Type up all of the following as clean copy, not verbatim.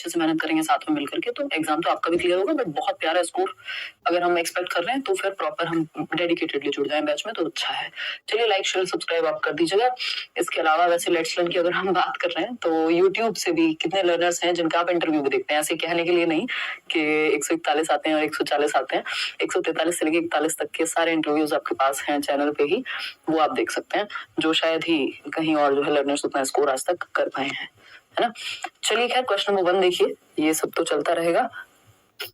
अच्छे से मेहनत करेंगे साथ में मिलकर के तो एग्जाम तो आपका भी क्लियर होगा, बट बहुत प्यारा स्कोर अगर हम एक्सपेक्ट कर रहे हैं तो फिर प्रॉपर हम डेडिकेटेडली जुड़ जाए बैच में तो अच्छा है। चलिए लाइक शेयर सब्सक्राइब आप कर दीजिएगा। इसके अलावा वैसे लेट्स लर्न की अगर हम बात कर रहे हैं तो यूट्यूब से भी कितने लर्नर्स हैं जिनका आप इंटरव्यू भी देखते हैं, ऐसे कहने के लिए नहीं कि 141 आते हैं और 140 आते हैं, 143 से लेकर 41 तक के सारे इंटरव्यूज आपके पास हैं चैनल पे ही, वो आप देख सकते हैं, जो शायद ही कहीं और जो है लर्नर्स उतना स्कोर आज तक कर पाए हैं, है ना। चलिए खैर क्वेश्चन नंबर 1 देखिए, ये सब तो चलता रहेगा,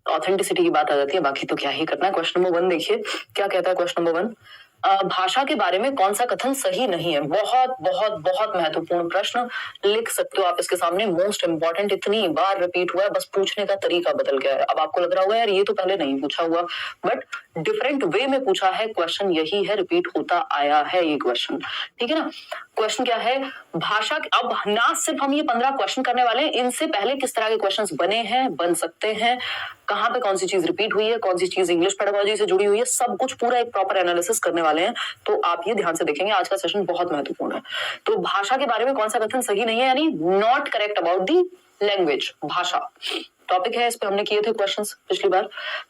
ऑथेंटिसिटी की बात आ जाती है, बाकी तो क्या ही करना है। क्वेश्चन नंबर 1 देखिए क्या कहता है क्वेश्चन नंबर 1, भाषा के बारे में कौन सा कथन सही नहीं है। बहुत बहुत बहुत महत्वपूर्ण प्रश्न, लिख सकते हो आप इसके सामने, मोस्ट इंपॉर्टेंट, इतनी बार रिपीट हुआ है, बस पूछने का तरीका बदल गया है। अब आपको लग रहा होगा यार ये तो पहले नहीं पूछा हुआ, बट डिफरेंट वे में पूछा है, क्वेश्चन यही है, रिपीट होता आया है ये क्वेश्चन, ठीक है ना। क्वेश्चन क्या है, भाषा, अब ना सिर्फ हम ये 15 क्वेश्चन करने वाले हैं, इनसे पहले किस तरह के क्वेश्चंस बने हैं, बन सकते हैं, कहां पे कौन सी चीज रिपीट हुई है, कौन सी चीज इंग्लिश पेडागोजी से जुड़ी हुई है, सब कुछ पूरा एक प्रॉपर एनालिसिस करने वाले हैं, तो आप ये ध्यान से देखेंगे, आज का सेशन बहुत महत्वपूर्ण है। तो भाषा के बारे में कौन सा कथन सही नहीं है, यानी not correct about the language, भाषा टॉपिक है, इस पे हमने किए थे क्वेश्चंस पिछली बार।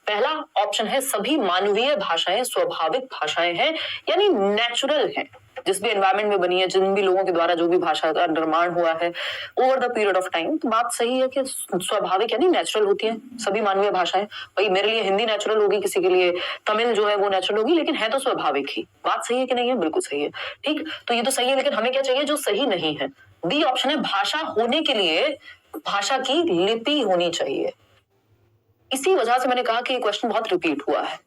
पहला ऑप्शन है सभी मानवीय भाषाएं स्वाभाविक भाषाएं हैं, यानी नेचुरल हैं, जिस भी एनवायरमेंट में बनी है, जिन भी लोगों के द्वारा जो भी भाषा का निर्माण हुआ है over the period of time, तो बात सही है कि स्वाभाविक यानी नेचुरल होती है सभी मानवीय भाषाएं। भाई मेरे लिए हिंदी नेचुरल होगी, किसी के लिए तमिल जो है वो नेचुरल होगी, लेकिन है तो स्वाभाविक ही। बात सही है कि नहीं है, बिल्कुल सही है, ठीक, तो ये तो सही है, लेकिन हमें क्या चाहिए जो सही नहीं है। बी ऑप्शन है भाषा होने के लिए भाषा की लिपि होनी चाहिए। इसी वजह से मैंने कहा कि ये क्वेश्चन बहुत रिपीट हुआ है,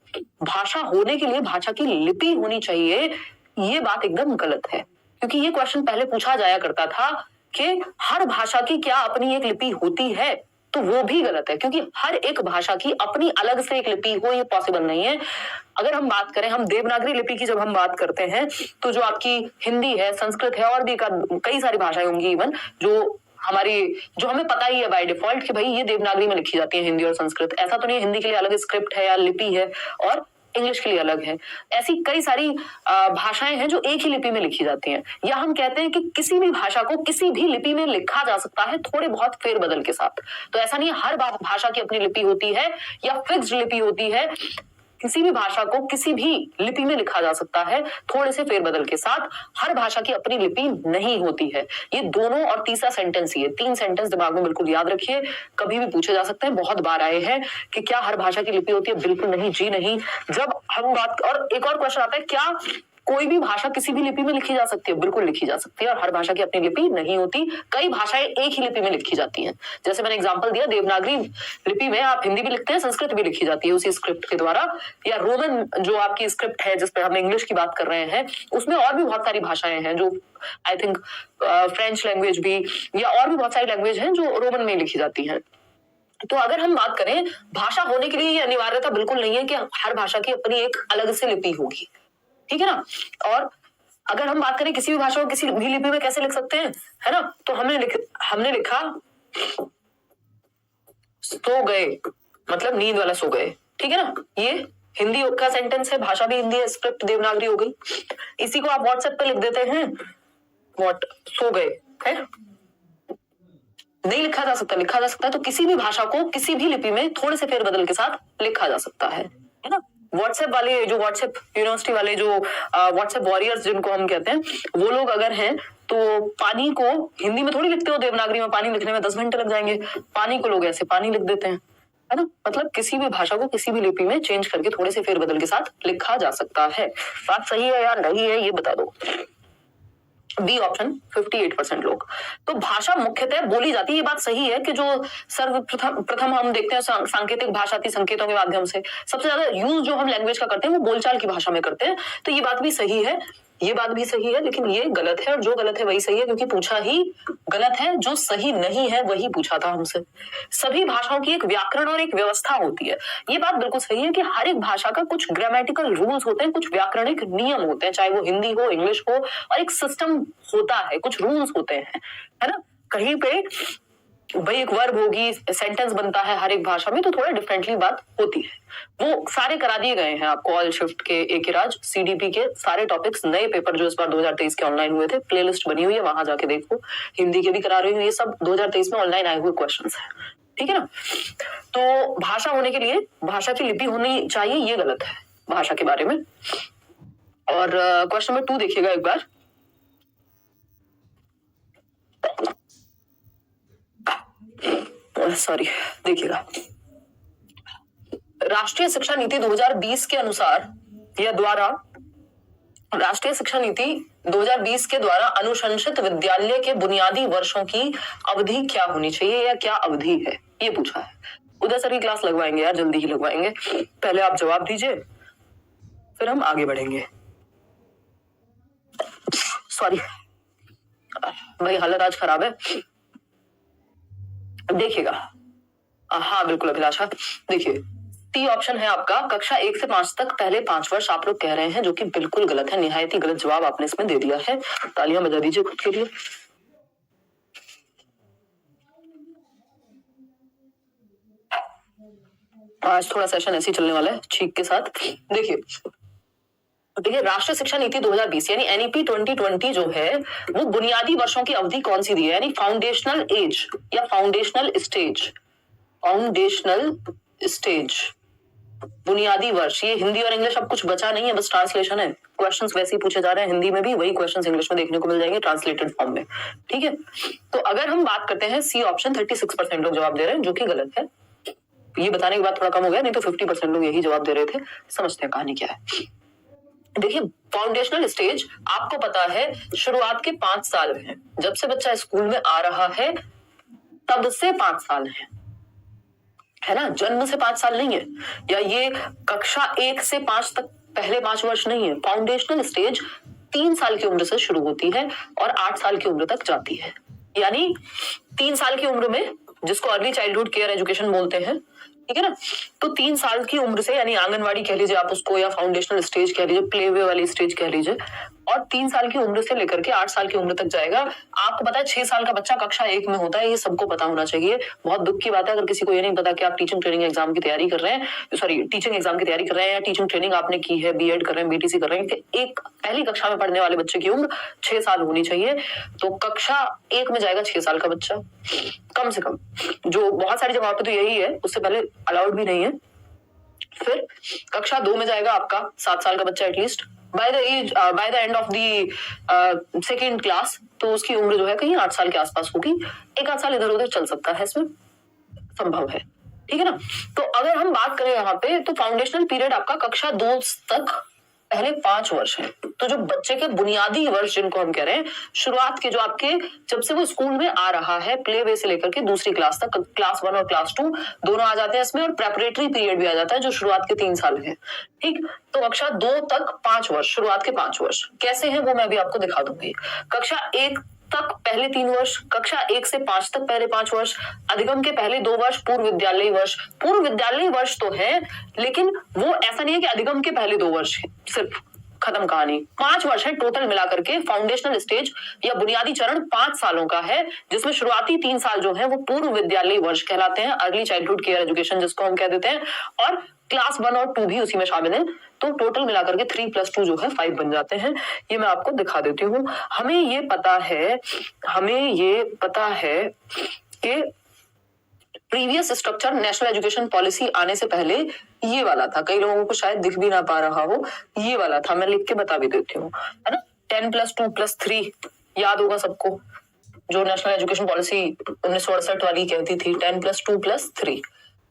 भाषा होने के लिए भाषा की लिपि होनी चाहिए, ये बात एकदम गलत है, क्योंकि ये क्वेश्चन पहले पूछा जाया करता था कि हर भाषा की क्या अपनी एक लिपि होती है, तो वो भी गलत है, क्योंकि हर एक भाषा की अपनी अलग से एक लिपि हो ये पॉसिबल नहीं है। अगर हम बात करें, हम देवनागरी लिपि की जब हम बात करते हैं तो जो आपकी हिंदी है, संस्कृत है, और भी कई सारी भाषाएं होंगी इवन जो हमें पता ही है बाय डिफॉल्ट कि भाई ये देवनागरी में लिखी जाती है हिंदी और संस्कृत, ऐसा तो नहीं है हिंदी के लिए अलग स्क्रिप्ट है या लिपि है और इंग्लिश के लिए अलग है। ऐसी कई सारी भाषाएं हैं जो एक ही लिपि में लिखी जाती हैं, या हम कहते हैं कि किसी भी भाषा को किसी भी लिपि में लिखा जा सकता है थोड़े बहुत फेरबदल के साथ। तो ऐसा नहीं है हर भाषा की अपनी लिपि होती है या फिक्स्ड लिपि होती है, किसी भी भाषा को किसी भी लिपि में लिखा जा सकता है थोड़े से फेरबदल के साथ, हर भाषा की अपनी लिपि नहीं होती है। ये दोनों और तीसरा सेंटेंस, ये 3 सेंटेंस दिमाग में बिल्कुल याद रखिए, कभी भी पूछे जा सकते हैं, बहुत बार आए हैं कि क्या हर भाषा की लिपि होती है, बिल्कुल नहीं जी नहीं। जब हम बात, और एक और क्वेश्चन आता है क्या कोई भी भाषा किसी भी लिपि में लिखी जा सकती है, बिल्कुल लिखी जा सकती है, और हर भाषा की अपनी लिपि नहीं होती, कई भाषाएं एक ही लिपि में लिखी जाती हैं। जैसे मैंने एग्जांपल दिया, देवनागरी लिपि में आप हिंदी भी लिखते हैं, संस्कृत भी लिखी जाती है उसी स्क्रिप्ट के द्वारा, या रोमन जो आपकी स्क्रिप्ट है जिस पर हम इंग्लिश की बात कर रहे हैं, उसमें और भी बहुत सारी भाषाएं हैं जो आई थिंक फ्रेंच लैंग्वेज भी, या और भी बहुत सारी लैंग्वेज हैं जो रोमन में लिखी जाती हैं। तो अगर हम बात करें भाषा होने के लिए ये अनिवार्यता बिल्कुल नहीं है कि हर भाषा की अपनी एक अलग से लिपि होगी, ठीक है ना। और अगर हम बात करें किसी भी भाषा को किसी भी लिपि में कैसे लिख सकते हैं, है ना, तो हमने लिखा सो गए, मतलब नींद वाला सो गए, ठीक है ना, ये हिंदी का सेंटेंस है, भाषा भी हिंदी है, स्क्रिप्ट देवनागरी हो गई। इसी को आप व्हाट्सएप पे लिख देते हैं व्हाट सो गए, है नहीं लिखा जा सकता, लिखा जा सकता है, तो किसी भी भाषा को किसी भी लिपि में थोड़े से फेरबदल के साथ लिखा जा सकता है ना। व्हाट्सएप वाले जो व्हाट्सएप यूनिवर्सिटी वाले जो व्हाट्सएप वॉरियर्स जिनको हम कहते हैं, वो लोग अगर हैं तो पानी को हिंदी में थोड़ी लिखते हो, देवनागरी में पानी लिखने में 10 घंटे लग जाएंगे, पानी को लोग ऐसे पानी लिख देते हैं, है ना। मतलब किसी भी भाषा को किसी भी लिपि में चेंज करके थोड़े से फेरबदल के साथ लिखा जा सकता है। बात सही है या नहीं है ये बता दो। बी ऑप्शन 58% लोग। तो भाषा मुख्यतः बोली जाती है, ये बात सही है कि जो सर्वप्रथम हम देखते हैं सांकेतिक भाषा थी, संकेतों के माध्यम से सबसे ज्यादा यूज जो हम लैंग्वेज का करते हैं वो बोलचाल की भाषा में करते हैं, तो ये बात भी सही है, ये बात भी सही है, लेकिन ये गलत है, और जो गलत है वही सही है, क्योंकि पूछा ही गलत है, जो सही नहीं है वही पूछा था हमसे। सभी भाषाओं की एक व्याकरण और एक व्यवस्था होती है, ये बात बिल्कुल सही है कि हर एक भाषा का कुछ ग्रामेटिकल रूल्स होते हैं, कुछ व्याकरणिक नियम होते हैं, चाहे वो हिंदी हो, इंग्लिश हो, और एक सिस्टम होता है, कुछ रूल्स होते हैं, है ना। कहीं पे भाई एक वर्ब होगी, सेंटेंस बनता है हर एक भाषा में, तो थोड़ा डिफरेंटली बात होती है। वो सारे करा दिए गए हैं आपको, ऑल शिफ्ट के, एक राज, सीडीपी के सारे टॉपिक्स, नए पेपर जो इस बार 2023 के ऑनलाइन हुए थे, प्लेलिस्ट बनी हुई है, वहां जाके देखो। हिंदी के भी करा रही हूँ, ये सब 2023 में ऑनलाइन आए हुए क्वेश्चंस हैं, ठीक है ना। तो भाषा होने के लिए भाषा की लिपि होनी चाहिए, ये गलत है भाषा के बारे में। और क्वेश्चन नंबर 2 देखिएगा एक बार। सॉरी, देखिएगा, राष्ट्रीय शिक्षा नीति 2020 के अनुसार या द्वारा राष्ट्रीय शिक्षा नीति 2020 के द्वारा अनुशंसित विद्यालय के बुनियादी वर्षों की अवधि क्या होनी चाहिए या क्या अवधि है, ये पूछा है। उदय सर की क्लास लगवाएंगे यार, जल्दी ही लगवाएंगे। पहले आप जवाब दीजिए, फिर हम आगे बढ़ेंगे। सॉरी भाई, हालत आज खराब है। देखिएगा, हाँ बिल्कुल अभिलाषा, देखिए टी ऑप्शन है आपका, कक्षा 1 से 5 तक पहले 5 वर्ष आप लोग कह रहे हैं, जो कि बिल्कुल गलत है, निहायत ही गलत जवाब आपने इसमें दे दिया है। तालियां बजा दीजिए खुद के लिए। आज थोड़ा सेशन ऐसे ही चलने वाला है छींक के साथ। देखिए राष्ट्रीय शिक्षा नीति 2020 यानी एनईपी 2020 जो है वो बुनियादी वर्षों की अवधि कौन सी दी है, यानी फाउंडेशनल एज या फाउंडेशनल स्टेज। फाउंडेशनल स्टेज, बुनियादी वर्ष। ये हिंदी और इंग्लिश अब कुछ बचा नहीं है, बस ट्रांसलेशन है। क्वेश्चंस वैसे ही पूछे जा रहे हैं हिंदी में भी, वही क्वेश्चंस इंग्लिश में देखने को मिल जाएंगे ट्रांसलेटेड फॉर्म में। ठीक है, तो अगर हम बात करते हैं सी ऑप्शन, 36% लोग जवाब दे रहे हैं, जो कि गलत है। ये बताने के बाद थोड़ा कम हो गया, नहीं तो 50% लोग यही जवाब दे रहे थे। समझते हैं कहानी क्या है। देखिए फाउंडेशनल स्टेज आपको पता है शुरुआत के 5 साल हैं, जब से बच्चा स्कूल में आ रहा है तब से 5 साल है ना, जन्म से 5 साल नहीं है, या ये कक्षा 1 से 5 तक पहले 5 वर्ष नहीं है। फाउंडेशनल स्टेज 3 साल की उम्र से शुरू होती है और 8 साल की उम्र तक जाती है। यानी 3 साल की उम्र में, जिसको अर्ली चाइल्डहुड केयर एजुकेशन बोलते हैं, ठीक है ना, तो 3 साल की उम्र से, यानी आंगनवाड़ी कह लीजिए आप उसको, या फाउंडेशनल स्टेज कह लीजिए, प्ले वे वाली स्टेज कह लीजिए, और 3 साल की उम्र से लेकर के 8 साल की उम्र तक जाएगा। आपको पता है 6 साल का बच्चा कक्षा 1 में होता है, ये सबको पता होना चाहिए। बहुत दुख की बात है अगर किसी को ये नहीं पता कि आप टीचिंग ट्रेनिंग एग्जाम की तैयारी कर रहे हैं, सॉरी टीचिंग एग्जाम की तैयारी कर रहे हैं, या टीचिंग ट्रेनिंग आपने की है, बीएड कर रहे हैं, बीटीसी कर रहे हैं, कि एक पहली कक्षा में पढ़ने वाले बच्चे की उम्र 6 साल होनी चाहिए। तो कक्षा 1 में जाएगा 6 साल का बच्चा कम से कम, जो बहुत सारी जगहों पे तो यही है, उससे पहले अलाउड भी नहीं है। फिर कक्षा 2 में जाएगा आपका 7 साल का बच्चा at least, by the end of the second class, तो उसकी उम्र जो है कहीं 8 साल के आसपास होगी। 1 आध साल इधर उधर चल सकता है, इसमें संभव है। ठीक है ना, तो अगर हम बात करें यहाँ पे, तो फाउंडेशनल पीरियड आपका कक्षा 2 तक पहले 5 वर्ष है। तो जो बच्चे के बुनियादी वर्ष जिनको हम कह रहे हैं, शुरुआत के, जो आपके जब से वो स्कूल में आ रहा है, प्ले वे से लेकर के दूसरी क्लास तक, क्लास 1 और क्लास 2 दोनों आ जाते हैं इसमें, और प्रेपरेटरी पीरियड भी आ जाता है जो शुरुआत के 3 साल है। ठीक, तो कक्षा 2 तक 5 वर्ष, शुरुआत के 5 वर्ष कैसे हैं वो मैं भी आपको दिखा दूंगी। कक्षा 1 तक पहले 3 वर्ष, कक्षा 1 से 5 तक पहले 5 वर्ष, अधिगम के पहले 2 वर्ष पूर्व विद्यालयी वर्ष। पूर्व विद्यालयी वर्ष तो है, लेकिन वो ऐसा नहीं है कि अधिगम के पहले 2 वर्ष है, सिर्फ खत्म कहानी। 5 वर्ष है टोटल मिलाकर के। फाउंडेशनल स्टेज या बुनियादी चरण 5 सालों का है, जिसमें शुरुआती 3 साल जो है वो पूर्व विद्यालयी वर्ष कहलाते हैं, अर्ली चाइल्डहुड केयर एजुकेशन जिसको हम कह देते हैं, और क्लास 1 और 2 भी उसी में शामिल है। तो टोटल मिलाकर के 3 + 2 जो है 5 बन जाते हैं। ये मैं आपको दिखा देती हूँ। हमें ये पता है कि previous structure national education policy आने से पहले ये वाला था, कई लोगों को शायद दिख भी ना पा रहा हो, ये वाला था, मैं लिख के बता भी देती हूँ, है ना। 10 + 2 + 3 याद होगा सबको, जो नेशनल एजुकेशन पॉलिसी 1968 वाली कहती थी, 10 + 2 + 3।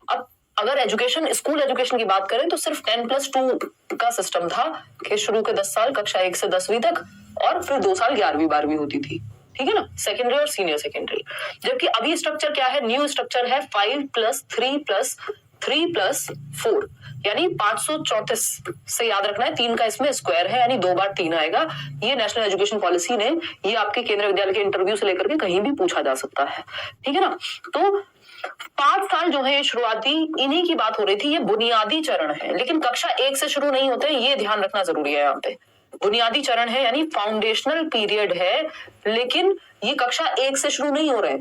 अब अगर एजुकेशन, स्कूल एजुकेशन की बात करें तो सिर्फ 10 + 2 का सिस्टम था कि शुरू के 10 साल कक्षा 1 से 10वीं तक, और फिर 2 साल 11वीं 12वीं होती थी। ठीक है ना, सेकेंडरी और सीनियर सेकेंडरी। जबकि अभी स्ट्रक्चर क्या है, न्यू स्ट्रक्चर है 5 + 3 + 3 + 4, यानी 534 से याद रखना है, 3 का इसमें स्क्वायर है, यानी 2 बार 3 आएगा। ये नेशनल एजुकेशन पॉलिसी ने, ये आपके केंद्रीय विद्यालय के इंटरव्यू से लेकर के कहीं भी पूछा जा सकता है। ठीक है ना, तो 5 साल जो है शुरुआती, इन्हीं की बात हो रही थी। ये बुनियादी चरण है, लेकिन कक्षा 1 से शुरू नहीं होते, ये ध्यान रखना जरूरी है। यहाँ पे बुनियादी चरण है यानी फाउंडेशनल पीरियड है, लेकिन ये कक्षा 1 से शुरू नहीं हो रहे।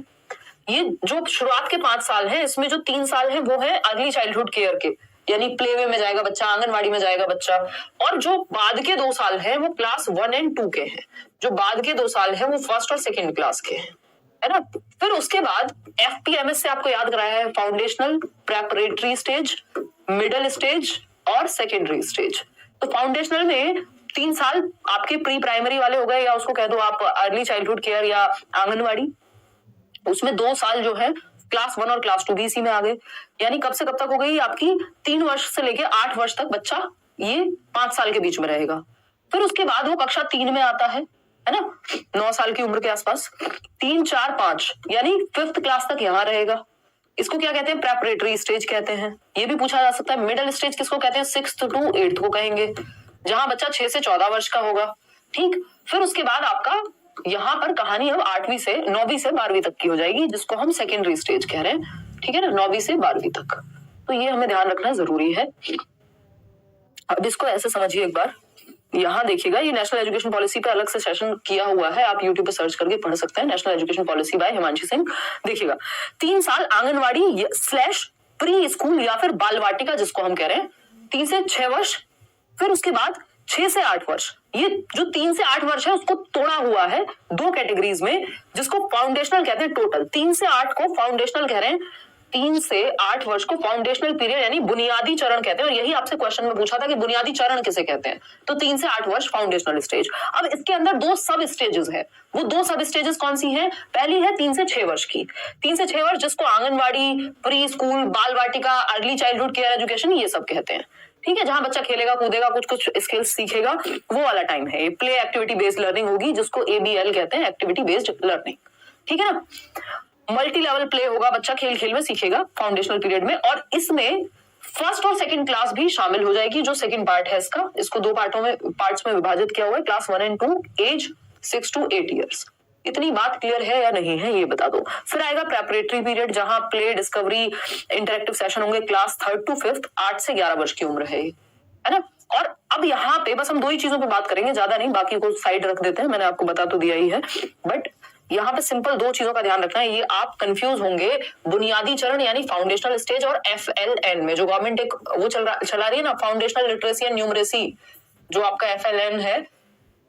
ये जो शुरुआत के 5 साल हैं, इसमें जो 3 साल हैं वो है अर्ली चाइल्डहुड केयर के, यानी प्ले वे में जाएगा बच्चा, आंगनवाड़ी में जाएगा बच्चा, और जो बाद के 2 साल हैं वो क्लास 1 और 2 के हैं। जो बाद के 2 साल हैं वो 1st और 2nd क्लास के हैं, है ना। फिर उसके बाद FPMS से आपको याद कराया है foundational, preparatory stage, middle stage और सेकेंडरी स्टेज। तो फाउंडेशनल में 3 साल आपके प्री प्राइमरी वाले हो गए, या उसको कह दो आप अर्ली चाइल्डहुड केयर या आंगनवाड़ी। उसमें 2 साल जो है क्लास 1 और क्लास 2 भी इसी में आ गए। यानी कब से कब तक हो गई आपकी 3 वर्ष से लेके 8 वर्ष तक बच्चा ये 5 साल के बीच में रहेगा। फिर उसके बाद वो कक्षा 3 में आता है ना, 9 साल की उम्र के आसपास। 3, 4, 5 यानी 5th क्लास तक यहाँ रहेगा। इसको क्या कहते हैं? प्रेपरेटरी स्टेज कहते हैं। ये भी पूछा जा सकता है। मिडिल स्टेज किसको कहते हैं? 6th to 8th को कहेंगे, जहां बच्चा 6 से 14 वर्ष का होगा। ठीक। फिर उसके बाद आपका यहाँ पर कहानी अब 9वीं से 12वीं तक की हो जाएगी, जिसको हम सेकेंडरी स्टेज कह रहे हैं। ठीक है ना, 9वीं से 12वीं तक। तो ये हमें ध्यान रखना जरूरी है। अब इसको ऐसे समझिए एक बार, यहाँ देखिएगा, ये नेशनल एजुकेशन पॉलिसी पे अलग से सेशन किया हुआ है, आप यूट्यूब पे सर्च करके पढ़ सकते हैं। National education policy bye Himanshi Singh. देखिएगा, 3 साल आंगनवाड़ी / प्री स्कूल या फिर बाल वाटिका जिसको हम कह रहे हैं, 3 से 6 वर्ष। फिर उसके बाद 6 से 8 वर्ष। ये जो 3 से 8 वर्ष है उसको तोड़ा हुआ है 2 कैटेगरीज में, जिसको फाउंडेशनल कहते हैं। टोटल 3 से 8 को फाउंडेशनल कह रहे हैं। 3 से 8 वर्ष को फाउंडेशनल पीरियड यानी बुनियादी चरण कहते हैं। और यही आपसे क्वेश्चन में पूछा था कि बुनियादी चरण किसे कहते हैं। तो 3 से 8 वर्ष फाउंडेशनल स्टेज। अब इसके अंदर 2 सब स्टेजेस है। वो 2 सब स्टेजेस कौन सी हैं? पहली है 3 से 6 वर्ष की। 3 से 6 वर्ष जिसको आंगनवाड़ी, प्री स्कूल, बाल वाटिका, अर्ली चाइल्डहुड केयर एजुकेशन ये सब कहते हैं। ठीक है, जहां बच्चा खेलेगा कूदेगा, कुछ स्किल्स सीखेगा, वो वाला टाइम है। प्ले एक्टिविटी बेस्ड लर्निंग होगी, जिसको ABL कहते हैं, एक्टिविटी बेस्ड लर्निंग। ठीक है ना। मल्टी लेवल प्ले होगा, बच्चा खेल खेल में सीखेगा फाउंडेशनल पीरियड में। और इसमें फर्स्ट और सेकंड क्लास भी शामिल हो जाएगी, जो सेकंड पार्ट है इसका। इसको 2 पार्ट्स में विभाजित किया हुआ है, क्लास 1 और 2, एज 6 to 8 ईयर्स। इतनी बात क्लियर है या नहीं है ये बता दो। फिर आएगा प्रेपरेटरी पीरियड, जहां प्ले, डिस्कवरी, इंटरेक्टिव सेशन होंगे। क्लास 3rd to 5th, 8 से 11 वर्ष की उम्र है ना। और अब यहाँ पे बस हम 2 ही चीजों पे बात करेंगे, ज्यादा नहीं, बाकी को साइड रख देते हैं। मैंने आपको बता तो दिया ही है, बट यहाँ पे सिंपल 2 चीजों का ध्यान रखना है। ये आप कंफ्यूज होंगे बुनियादी चरण यानी फाउंडेशनल स्टेज और FLN में, जो गवर्नमेंट एक वो चला रही है ना, फाउंडेशनल लिटरेसी एंड न्यूमरेसी, जो आपका FLN है,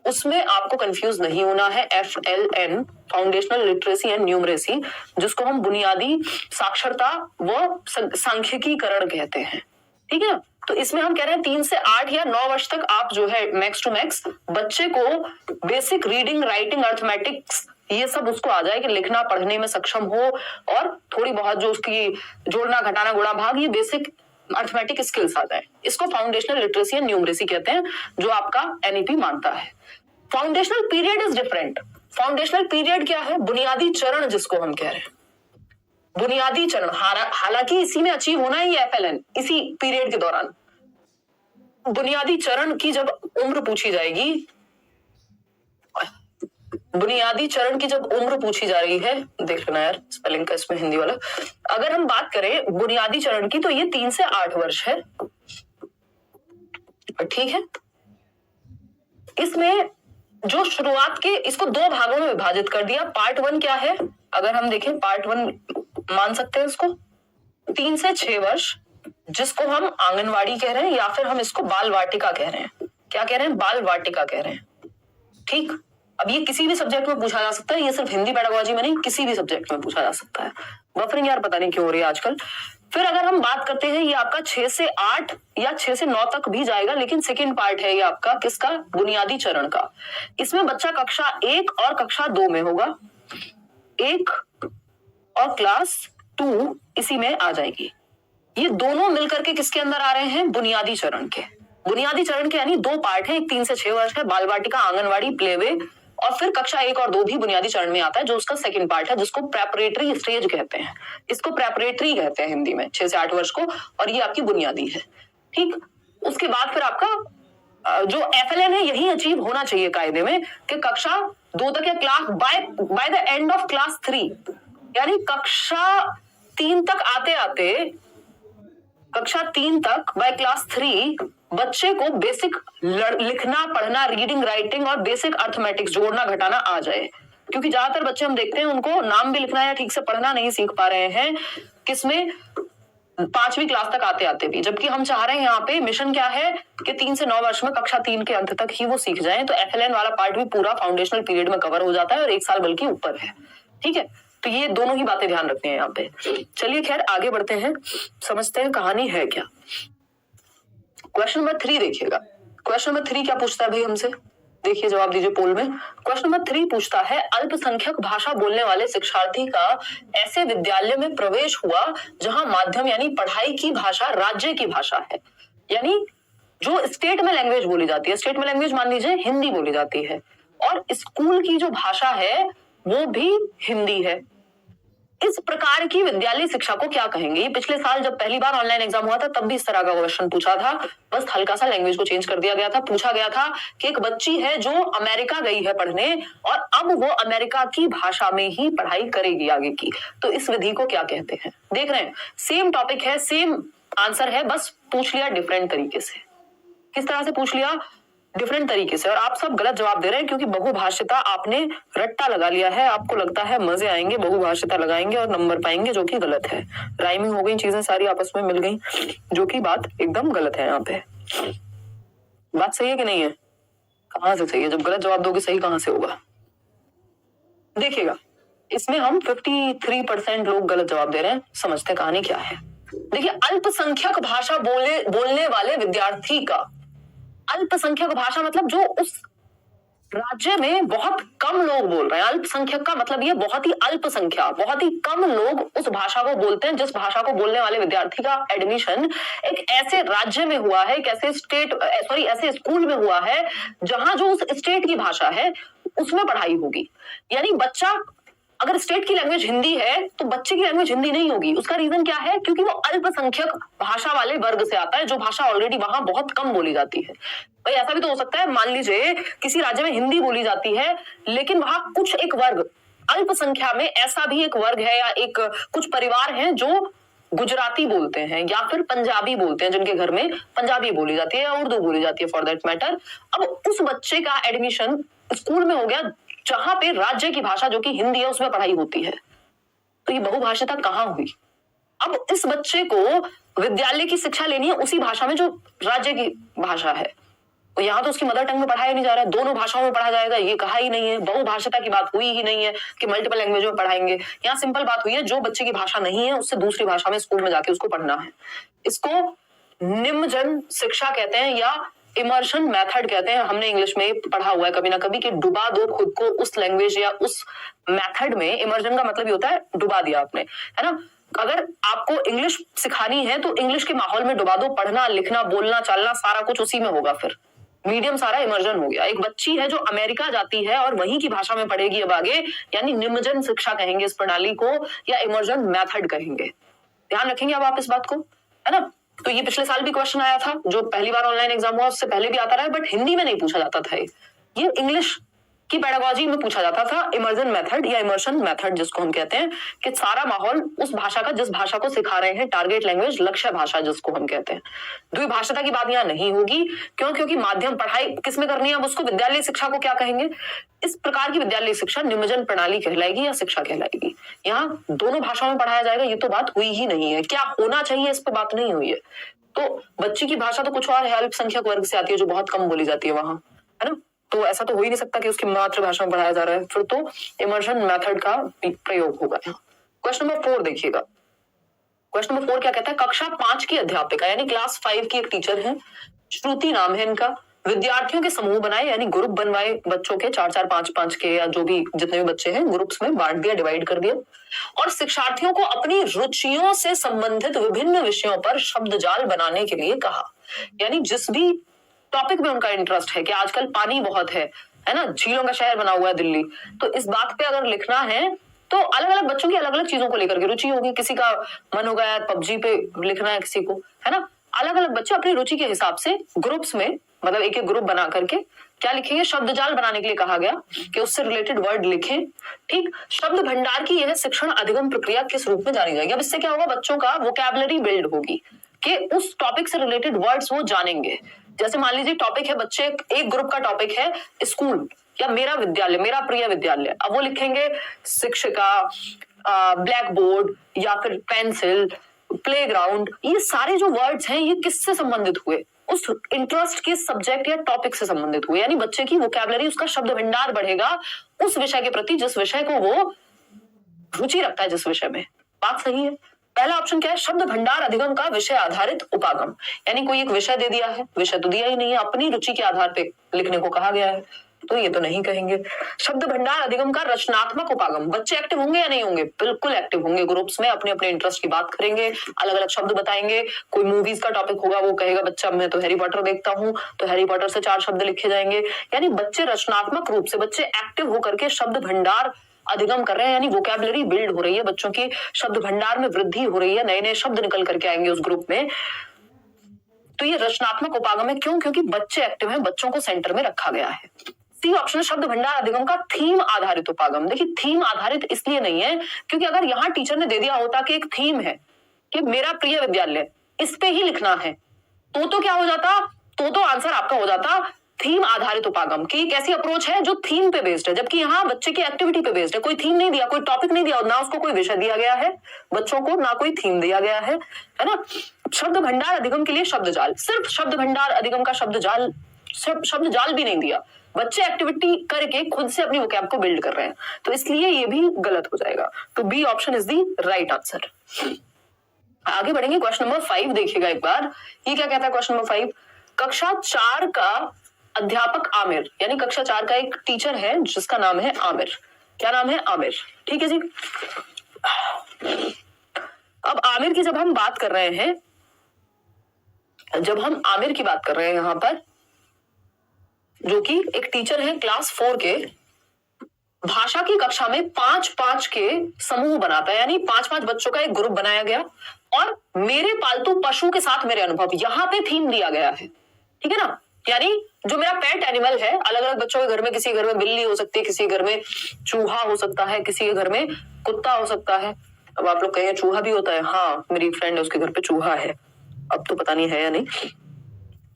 उसमें आपको कंफ्यूज नहीं होना है। FLN foundational literacy and numeracy, जिसको हम बुनियादी साक्षरता व सांख्यिकीकरण कहते हैं। ठीक है, तो इसमें हम कह रहे हैं 3 से 8 या 9 वर्ष तक आप जो है मैक्स टू मैक्स बच्चे को बेसिक रीडिंग, राइटिंग, अर्थमेटिक्स ये सब उसको आ जाए कि लिखना पढ़ने में सक्षम हो, और थोड़ी बहुत जो उसकी जोड़ना, घटाना, गुणा, भाग, ये बेसिक अर्थमेटिक स्किल्स आ जाए। इसको फाउंडेशनल लिटरेसी एंड न्यूमरेसी कहते हैं, जो आपका NEP मानता है। Foundational period is different. Foundational period क्या है? बुनियादी चरण जिसको हम कह रहे हैं, बुनियादी चरण। हालांकि इसी में अचीव होना ही FLN, इसी पीरियड के दौरान। बुनियादी चरण की जब उम्र पूछी जाएगी, बुनियादी चरण की जब उम्र पूछी जा रही है, देख लेना यार स्पेलिंग का इसमें हिंदी वाला। अगर हम बात करें बुनियादी चरण की, तो ये 3 से 8 वर्ष है। ठीक है, इसमें जो शुरुआत के, इसको 2 भागों में विभाजित कर दिया। पार्ट 1 क्या है? अगर हम देखें पार्ट 1 मान सकते हैं इसको 3 से 6 वर्ष, जिसको हम आंगनवाड़ी कह रहे हैं, या फिर हम इसको बाल वाटिका कह रहे हैं। क्या कह रहे हैं? बाल वाटिका कह रहे हैं। ठीक, अब ये किसी भी सब्जेक्ट में पूछा जा सकता है, ये सिर्फ हिंदी पेडागोजी में नहीं, किसी भी सब्जेक्ट में पूछा जा सकता है। बफरिंग यार पता नहीं क्यों हो रही है आजकल। फिर अगर हम बात करते हैं, ये आपका 6 से 8 या 6 से 9 तक भी जाएगा, लेकिन सेकंड पार्ट है ये आपका किसका? बुनियादी चरण का। इसमें बच्चा कक्षा 1 और कक्षा 2 में होगा। 1 और क्लास 2 इसी में आ जाएगी। ये दोनों मिलकर के किसके अंदर आ रहे हैं? बुनियादी चरण के। बुनियादी चरण के यानी 2 पार्ट है, एक 3 से 6 वर्ष है, बाल वाटिका, आंगनवाड़ी, प्लेवे, और फिर कक्षा 1 और 2 भी बुनियादी चरण में आता है, जो उसका सेकंड पार्ट है, जिसको प्रेपरेटरी स्टेज कहते हैं। इसको प्रेपरेटरी कहते हैं हिंदी में, 6 से 8 वर्ष को, और ये आपकी बुनियादी है। ठीक, उसके बाद फिर आपका जो FLN है, यही अचीव होना चाहिए कायदे में, कि कक्षा 2 तक या class by the end of class 3, यानी कक्षा 3 तक आते आते, कक्षा 3 तक बाय क्लास 3 बच्चे को बेसिक लिखना, पढ़ना, रीडिंग, राइटिंग और बेसिक अर्थमेटिक्स, जोड़ना, घटाना आ जाए। क्योंकि ज्यादातर बच्चे हम देखते हैं उनको नाम भी लिखना या ठीक से पढ़ना नहीं सीख पा रहे हैं, किसमें? 5वीं क्लास तक आते आते भी। जबकि हम चाह रहे हैं यहाँ पे मिशन क्या है कि 3 से 9 वर्ष में कक्षा 3 के अंत तक ही वो सीख जाएं। तो FLN वाला पार्ट भी पूरा फाउंडेशनल पीरियड में कवर हो जाता है, और 1 साल बल्कि ऊपर है। ठीक है, तो ये दोनों ही बातें ध्यान रखनी है यहाँ पे। चलिए खैर आगे बढ़ते हैं, समझते हैं कहानी है क्या। क्वेश्चन नंबर 3 देखिएगा। क्वेश्चन नंबर 3 क्या पूछता है भाई हमसे, देखिए जवाब दीजिए पोल में। क्वेश्चन नंबर 3 पूछता है अल्पसंख्यक भाषा बोलने वाले शिक्षार्थी का ऐसे विद्यालय में प्रवेश हुआ जहां माध्यम यानी पढ़ाई की भाषा राज्य की भाषा है, यानी जो स्टेट में लैंग्वेज बोली जाती है, स्टेट में लैंग्वेज मान लीजिए हिंदी बोली जाती है, और स्कूल की जो भाषा है वो भी हिंदी है। इस प्रकार की विद्यालय शिक्षा को क्या कहेंगे? ये पिछले साल जब पहली बार ऑनलाइन एग्जाम हुआ था तब भी इस तरह का क्वेश्चन पूछा था, बस हल्का सा लैंग्वेज को चेंज कर दिया गया था। पूछा गया था कि एक बच्ची है जो अमेरिका गई है पढ़ने और अब वो अमेरिका की भाषा में ही पढ़ाई करेगी आगे की, तो इस विधि को क्या कहते हैं? देख रहे हैं सेम टॉपिक है, सेम आंसर है, बस पूछ लिया डिफरेंट तरीके से। किस तरह से पूछ लिया? डिफरेंट तरीके से। और आप सब गलत जवाब दे रहे हैं क्योंकि बहुभाषिता आपने रट्टा लगा लिया है, आपको लगता है मजे आएंगे, बहुभाषिता लगाएंगे और नंबर पाएंगे, जो कि गलत है। राइमिंग हो गई, चीजें सारी आपस में मिल गई, जो कि बात एकदम गलत है। यहाँ पे बात सही है कि नहीं है? कहां से सही है? जब गलत जवाब दोगे सही कहां से होगा? देखिएगा इसमें हम 53% लोग गलत जवाब दे रहे हैं। समझते कहानी क्या है। देखिए अल्पसंख्यक भाषा बोलने वाले विद्यार्थी का, अल्पसंख्यक भाषा मतलब जो उस राज्य में बहुत कम लोग बोल रहे हैं। अल्पसंख्यक का मतलब ये बहुत ही अल्प संख्या, बहुत ही कम लोग उस भाषा को बोलते हैं जिस भाषा को बोलने वाले विद्यार्थी का एडमिशन एक ऐसे राज्य में हुआ है, एक ऐसे ऐसे स्कूल में हुआ है जहां जो उस स्टेट की भाषा है उसमें पढ़ाई होगी। यानी बच्चा अगर स्टेट की लैंग्वेज हिंदी है तो बच्चे की लैंग्वेज हिंदी नहीं होगी। उसका रीजन क्या है? क्योंकि वो अल्पसंख्यक भाषा वाले वर्ग से आता है, जो भाषा ऑलरेडी वहां बहुत कम बोली जाती है। भाई ऐसा भी तो हो सकता है, मान लीजिए किसी राज्य में हिंदी बोली जाती है लेकिन वहां कुछ एक वर्ग अल्पसंख्या में ऐसा भी एक वर्ग है या एक कुछ परिवार हैं जो गुजराती बोलते हैं या फिर पंजाबी बोलते हैं, जिनके घर में पंजाबी बोली जाती है या उर्दू बोली जाती है फॉर दैट मैटर। अब उस बच्चे का एडमिशन स्कूल में हो गया जहां पे राज्य की भाषा जो कि हिंदी है उसमें पढ़ाई होती है, तो ये बहुभाषिता कहां हुई? अब इस बच्चे को विद्यालय की शिक्षा लेनी है उसी भाषा में जो राज्य की भाषा है, तो यहाँ तो उसकी मदर टंग में पढ़ाया नहीं जा रहा है, दोनों भाषाओं में पढ़ा जाएगा, ये कहा ही नहीं है। बहुभाषिता की बात हुई ही नहीं है कि मल्टीपल लैंग्वेज में पढ़ाएंगे। यहाँ सिंपल बात हुई है जो बच्चे की भाषा नहीं है उससे दूसरी भाषा में स्कूल में जाके उसको पढ़ना है। इसको निम्नजन शिक्षा कहते हैं या इमर्शन मेथड कहते हैं। हमने इंग्लिश में पढ़ा हुआ है कभी ना कभी कि डुबा दो खुद को उस लैंग्वेज या उस मेथड में। इमर्जन का मतलब ही होता है डुबा दिया आपने, है ना। अगर आपको इंग्लिश सिखानी है तो इंग्लिश के माहौल में डुबा दो, पढ़ना लिखना बोलना चालना सारा कुछ उसी में होगा, फिर मीडियम सारा इमर्जन हो गया। एक बच्ची है जो अमेरिका जाती है और वहीं की भाषा में पढ़ेगी अब आगे, यानी निम्नजन शिक्षा कहेंगे इस प्रणाली को या इमर्जन मेथड कहेंगे। ध्यान रखेंगे अब आप इस बात को, है ना। तो ये पिछले साल भी क्वेश्चन आया था, जो पहली बार ऑनलाइन एग्जाम हुआ उससे पहले भी आता रहा है, बट हिंदी में नहीं पूछा जाता था। ये इंग्लिश की पेडागोजी में पूछा जाता था, इमर्जन मेथड या इमर्शन मेथड जिसको हम कहते हैं, कि सारा माहौल उस भाषा का जिस भाषा को सिखा रहे हैं, टारगेट लैंग्वेज लक्ष्य भाषा जिसको हम कहते हैं। द्विभाषिता की बात यहाँ नहीं होगी, क्यों? क्योंकि माध्यम पढ़ाई किसमें करनी है, अब उसको विद्यालय शिक्षा को क्या कहेंगे? इस प्रकार की विद्यालय शिक्षा निम्नजन प्रणाली कहलाएगी या शिक्षा कहलाएगी। यहाँ दोनों भाषाओं में पढ़ाया जाएगा, ये तो बात हुई ही नहीं है। क्या होना चाहिए इस पर बात नहीं हुई है। तो बच्ची की भाषा तो कुछ और है, अल्पसंख्यक वर्ग से आती है जो बहुत कम बोली जाती है वहां, है ना। तो ऐसा तो हो ही नहीं सकता कि उसकी मातृभाषा में पढ़ाया जा रहा है, फिर तो इमर्शन मेथड का प्रयोग होगा। क्वेश्चन नंबर 4 देखिएगा। क्वेश्चन नंबर 4 क्या कहता है? कक्षा 5 की अध्यापिका यानी क्लास 5 की एक टीचर है, श्रुति नाम है इनका, विद्यार्थियों के समूह बनाए यानी ग्रुप बनवाए, बच्चों के 4-4 5-5 के या जो भी जितने भी बच्चे हैं ग्रुप्स में बांट दिया, डिवाइड कर दिया, और शिक्षार्थियों को अपनी रुचियों से संबंधित विभिन्न विषयों पर शब्द जाल बनाने के लिए कहा। यानी जिस भी टॉपिक में उनका इंटरेस्ट है कि आजकल पानी बहुत है ना, झीलों का शहर बना हुआ है दिल्ली, तो इस बात पे अगर लिखना है तो अलग अलग बच्चों की अलग अलग चीजों को लेकर के रुचि होगी। किसी का मन होगा यार पबजी पे लिखना है किसी को, है ना। अलग अलग बच्चे अपनी रुचि के हिसाब से ग्रुप्स में, मतलब एक एक ग्रुप बना करके क्या लिखेंगे? शब्द जाल बनाने के लिए कहा गया कि उससे रिलेटेड वर्ड लिखें। ठीक, शब्द भंडार की यह शिक्षण अधिगम प्रक्रिया किस रूप में जानी जाएगी? अब इससे क्या होगा? बच्चों का वोकैबुलरी बिल्ड होगी कि उस टॉपिक से रिलेटेड वर्ड्स वो जानेंगे। जैसे मान लीजिए टॉपिक है बच्चे, एक ग्रुप का टॉपिक है स्कूल या मेरा विद्यालय, मेरा प्रिय विद्यालय, अब वो लिखेंगे शिक्षिका, ब्लैक बोर्ड या फिर पेंसिल, प्लेग्राउंड। ये सारे जो वर्ड्स हैं ये किससे संबंधित हुए? उस इंटरेस्ट के सब्जेक्ट या टॉपिक से संबंधित हुए। यानी बच्चे की वोकैबुलरी, उसका शब्द भंडार बढ़ेगा उस विषय के प्रति जिस विषय को वो रुचि रखता है जिस विषय में, बात सही है। पहला ऑप्शन क्या है, शब्द भंडार अधिगम का विषय आधारित उपागम, यानी कोई एक विषय दे दिया है, विषय तो दिया ही नहीं है, अपनी रुचि के आधार पे लिखने को कहा गया है, तो ये तो नहीं कहेंगे। शब्द भंडार अधिगम का रचनात्मक उपागम, बच्चे एक्टिव होंगे या नहीं होंगे, बिल्कुल एक्टिव होंगे, ग्रुप्स में अपने अपने इंटरेस्ट की बात करेंगे, अलग अलग शब्द बताएंगे, कोई मूवीज का टॉपिक होगा वो कहेगा बच्चा मैं तो हैरी पॉटर देखता हूँ, तो हैरी पॉटर से 4 शब्द लिखे जाएंगे, यानी बच्चे रचनात्मक रूप से, बच्चे एक्टिव होकर के शब्द भंडार अधिगम कर रहे हैं, यानी वोकैबुलरी बिल्ड हो रही है, बच्चों की शब्द भंडार में वृद्धि हो रही है, नए नए शब्द निकल करके आएंगे उस ग्रुप में, तो ये रचनात्मक उपागम है। क्यों? क्योंकि बच्चे एक्टिव हैं, बच्चों को सेंटर में रखा गया है। सी ऑप्शन है शब्द भंडार अधिगम का थीम आधारित उपागम। देखिए थीम आधारित इसलिए नहीं है क्योंकि अगर यहाँ टीचर ने दे दिया होता कि एक थीम है कि मेरा प्रिय विद्यालय, इस पे ही लिखना है, तो क्या हो जाता, तो आंसर आपका हो जाता थीम आधारित उपागम की एक ऐसी अप्रोच है जो थीम पे बेस्ड है, जबकि यहाँ बच्चे की एक्टिविटी पे बेस्ड है, कोई थीम नहीं दिया, कोई टॉपिक नहीं दिया, ना उसको कोई विषय दिया गया है बच्चों को, ना कोई थीम दिया गया है ना। शब्द भंडार अधिगम के लिए शब्द जाल, सिर्फ शब्द भंडार अधिगम का शब्द जाल भी नहीं दिया, बच्चे एक्टिविटी करके खुद से अपनी वोकैब को बिल्ड कर रहे हैं, तो इसलिए ये भी गलत हो जाएगा। तो B option is the right answer. आगे बढ़ेंगे, क्वेश्चन नंबर 5 देखिएगा एक बार, ये क्या कहता है क्वेश्चन नंबर 5, कक्षा 4 का अध्यापक आमिर, यानी कक्षा 4 का एक टीचर है जिसका नाम है आमिर, क्या नाम है, आमिर, ठीक है जी। अब आमिर की जब हम बात कर रहे हैं, जब हम आमिर की बात कर रहे हैं यहां पर, जो कि एक टीचर है क्लास 4 के, भाषा की कक्षा में 5-5 के समूह बनाता है, यानी 5-5 बच्चों का एक ग्रुप बनाया गया, और मेरे पालतू पशु के साथ मेरे अनुभव, यहां पे थीम दिया गया है, ठीक है ना, यानी जो मेरा पेट एनिमल है, अलग अलग बच्चों के घर में, किसी घर में बिल्ली हो सकती है, किसी घर में चूहा हो सकता है, किसी के घर में कुत्ता हो सकता है। अब आप लोग कहेंगे चूहा भी होता है, हाँ मेरी फ्रेंड है उसके घर पे चूहा है, अब तो पता नहीं है या नहीं,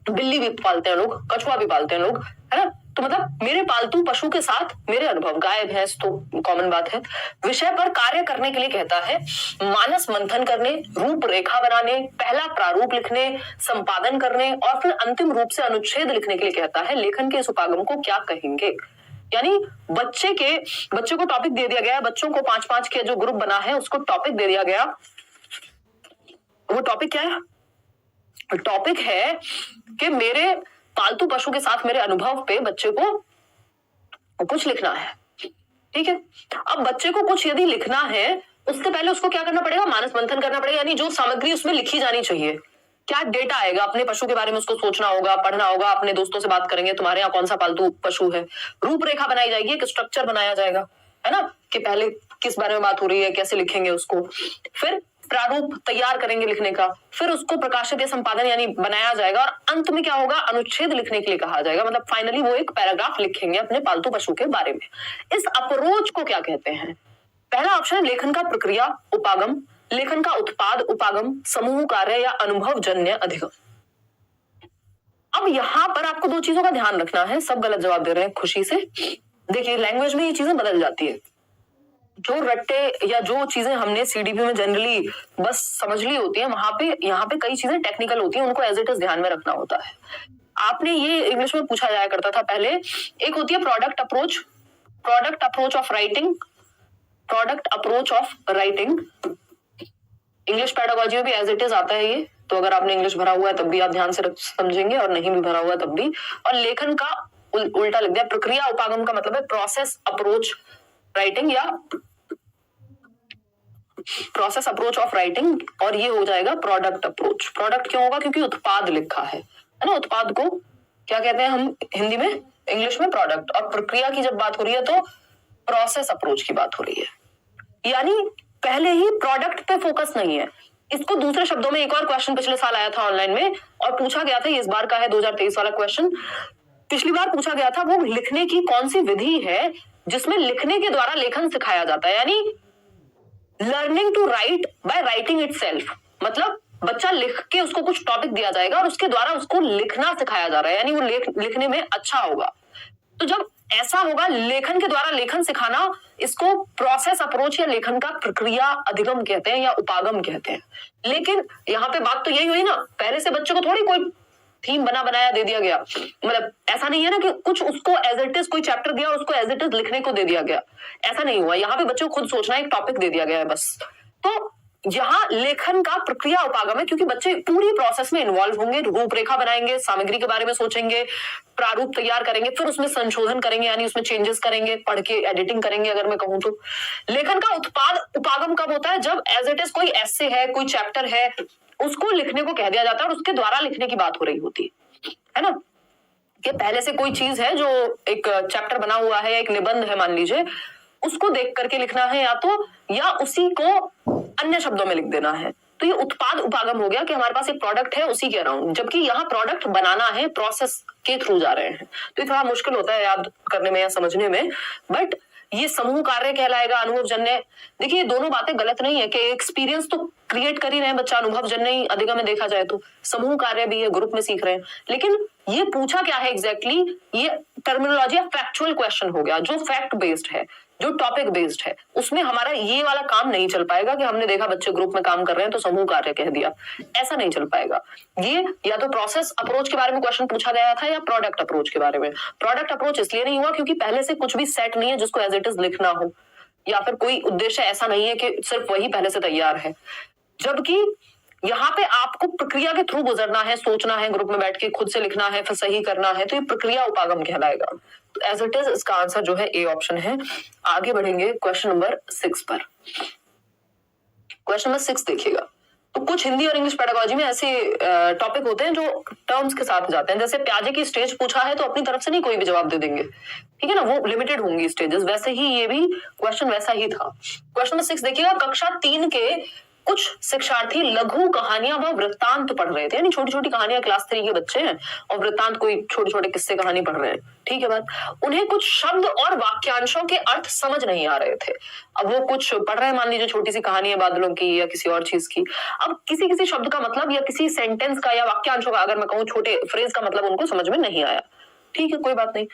बिल्ली भी पालते हैं लोग, कछुआ भी पालते हैं लोग, है ना। तो मतलब मेरे पालतू पशु के साथ मेरे अनुभव, गाय भैंस तो कॉमन बात है, विषय पर कार्य करने के लिए कहता है, मानस मंथन करने, रूपरेखा बनाने, पहला प्रारूप लिखने, संपादन करने और फिर अंतिम रूप से अनुच्छेद लिखने के लिए कहता है। लेखन के इस उपागम को क्या कहेंगे, यानी बच्चे को टॉपिक दे दिया गया, बच्चों को 5-5 के जो ग्रुप बना है उसको टॉपिक दे दिया गया, वो टॉपिक क्या है, टॉपिक है कि मेरे पालतू पशु के साथ मेरे अनुभव पे बच्चे को कुछ लिखना है, ठीक है। अब बच्चे को कुछ यदि लिखना है, उससे पहले उसको क्या करना पड़ेगा, मानस मंथन करना पड़ेगा, यानी जो सामग्री उसमें लिखी जानी चाहिए, क्या डेटा आएगा, अपने पशु के बारे में उसको सोचना होगा, पढ़ना होगा, अपने दोस्तों से बात करेंगे तुम्हारे यहाँ कौन सा पालतू पशु है, रूपरेखा बनाई जाएगी, एक स्ट्रक्चर बनाया जाएगा, है ना, कि पहले किस बारे में बात हो रही है, कैसे लिखेंगे उसको, फिर प्रारूप तैयार करेंगे लिखने का, फिर उसको प्रकाशित या संपादन यानी बनाया जाएगा, और अंत में क्या होगा, अनुच्छेद लिखने के लिए कहा जाएगा, मतलब फाइनली वो एक पैराग्राफ लिखेंगे अपने पालतू पशु के बारे में। इस अप्रोच को क्या कहते हैं, पहला ऑप्शन लेखन का प्रक्रिया उपागम, लेखन का उत्पाद उपागम, समूह कार्य या अनुभव जन्य अधिगम। अब यहां पर आपको 2 चीजों का ध्यान रखना है, सब गलत जवाब दे रहे हैं खुशी से। देखिए लैंग्वेज में ये चीजें बदल जाती है, जो रट्टे या जो चीजें हमने सीडीपी में जनरली बस समझ ली होती है, वहां पे यहाँ पे कई चीजें टेक्निकल होती हैं, उनको एज इट इज ध्यान में रखना होता है। आपने ये इंग्लिश में पूछा जाया करता था पहले, एक होती है product approach of writing, English pedagogy में भी एज इट इज आता है ये, तो अगर आपने इंग्लिश भरा हुआ है तब भी आप ध्यान से समझेंगे, और नहीं भी भरा हुआ है तब भी। और लेखन का उल्टा लिख दिया, प्रक्रिया उपागम का मतलब है प्रोसेस अप्रोच राइटिंग या प्रोसेस अप्रोच ऑफ राइटिंग, और ये हो जाएगा प्रोडक्ट अप्रोच। प्रोडक्ट क्यों होगा, क्योंकि उत्पाद लिखा है ना, उत्पाद को क्या कहते हैं हम हिंदी में, इंग्लिश में प्रोडक्ट, और प्रक्रिया की जब बात हो रही है तो प्रोसेस अप्रोच की बात हो रही है, यानी पहले ही प्रोडक्ट पे फोकस नहीं है। इसको दूसरे शब्दों में, एक और क्वेश्चन पिछले साल आया था ऑनलाइन में और पूछा गया था, इस बार का है 2023 वाला क्वेश्चन, पिछली बार पूछा गया था वो लिखने की कौन सी विधि है जिसमें लिखने के द्वारा लेखन सिखाया जाता है, यानी learning to write by writing itself, मतलब बच्चा लिख के उसको कुछ टॉपिक दिया जाएगा और उसके द्वारा उसको लिखना सिखाया जा रहा है, यानी वो लिखने में अच्छा होगा। तो जब ऐसा होगा, लेखन के द्वारा लेखन सिखाना, इसको प्रोसेस अप्रोच या लेखन का प्रक्रिया अधिगम कहते हैं या उपागम कहते हैं। लेकिन यहाँ पे बात तो यही हुई ना, पहले से बच्चे को थोड़ी कोई थीम बना बनाया दे दिया गया, मतलब ऐसा नहीं है ना कि कुछ उसको एज इट इज कोई चैप्टर दिया और उसको एज इट इज लिखने को दे दिया गया, ऐसा नहीं हुआ। यहाँ पे बच्चों को खुद सोचना, एक टॉपिक दे दिया गया है बस। तो यहाँ लेखन का प्रक्रिया उपागम है, क्योंकि बच्चे पूरी प्रोसेस में इन्वॉल्व होंगे, रूपरेखा बनाएंगे, सामग्री के बारे में सोचेंगे, प्रारूप तैयार करेंगे, फिर उसमें संशोधन करेंगे, यानी उसमें चेंजेस करेंगे, पढ़ के एडिटिंग करेंगे। अगर मैं कहूँ तो लेखन का उत्पाद उपागम कब होता है? जब एज इट इज कोई एस्से है, कोई चैप्टर है, उसको लिखने को कह दिया जाता है और उसके द्वारा लिखने की बात हो रही होती है ना, कि पहले से कोई चीज है जो एक चैप्टर बना हुआ है या एक निबंध है मान लीजिए, उसको देख करके लिखना है या उसी को अन्य शब्दों में लिख देना है। तो ये उत्पाद उपागम हो गया कि हमारे पास एक प्रोडक्ट है उसी के अराउंड, जबकि यहाँ प्रोडक्ट बनाना है, प्रोसेस के थ्रू जा रहे हैं। तो ये थोड़ा मुश्किल होता है याद करने में या समझने में, बट ये समूह कार्य कहलाएगा, अनुभवजन्य। देखिए दोनों बातें गलत नहीं है कि एक्सपीरियंस तो क्रिएट कर ही रहे हैं बच्चा, अनुभवजन्य ही अधिगम में देखा जाए तो समूह कार्य भी है, ग्रुप में सीख रहे हैं। लेकिन ये पूछा क्या है एग्जैक्टली, ये टर्मिनोलॉजी फैक्चुअल क्वेश्चन हो गया, जो फैक्ट बेस्ड है, जो टॉपिक बेस्ड है, उसमें हमारा ये वाला काम नहीं चल पाएगा कि हमने देखा बच्चे ग्रुप में काम कर रहे हैं तो समूह कार्य कह दिया, ऐसा नहीं चल पाएगा। ये या तो प्रोसेस अप्रोच के बारे में क्वेश्चन पूछा गया था या प्रोडक्ट अप्रोच के बारे में। प्रोडक्ट अप्रोच इसलिए नहीं हुआ क्योंकि पहले से कुछ भी सेट नहीं है जिसको एज इट इज लिखना हो, या फिर कोई उद्देश्य ऐसा नहीं है कि सिर्फ वही पहले से तैयार है, जबकि यहाँ पे आपको प्रक्रिया के थ्रू गुजरना है, सोचना है, ग्रुप में बैठ के खुद से लिखना है, फिर सही करना है, तो ये प्रक्रिया उपागम कहलाएगा। तो एज इट इज इसका आंसर जो है ए ऑप्शन है। आगे बढ़ेंगे क्वेश्चन नंबर 6 पर। क्वेश्चन नंबर 6 देखिएगा। तो कुछ हिंदी और इंग्लिश पेडागोजी में ऐसे टॉपिक होते हैं जो टर्म्स के साथ जाते हैं, जैसे प्याजे की स्टेज पूछा है तो अपनी तरफ से नहीं कोई भी जवाब दे देंगे, ठीक है ना, वो लिमिटेड होंगी स्टेजेस, वैसे ही ये भी क्वेश्चन वैसा ही था। क्वेश्चन नंबर 6 देखिएगा। कक्षा 3 के कुछ शिक्षार्थी लघु कहानियां व वृत्तांत पढ़ रहे थे, यानी छोटी छोटी कहानियां, क्लास 3 के बच्चे हैं और वृत्तांत कोई छोटे छोटे किस्से कहानी पढ़ रहे हैं, ठीक है बात। उन्हें कुछ शब्द और वाक्यांशों के अर्थ समझ नहीं आ रहे थे। अब वो कुछ पढ़ रहे हैं, मान लीजिए छोटी सी कहानी है बादलों की या किसी और चीज की, अब किसी किसी शब्द का मतलब या किसी सेंटेंस का या वाक्यांशों का, अगर मैं कहूँ छोटे फ्रेज का मतलब उनको समझ में नहीं आया, ठीक है कोई बात नहीं,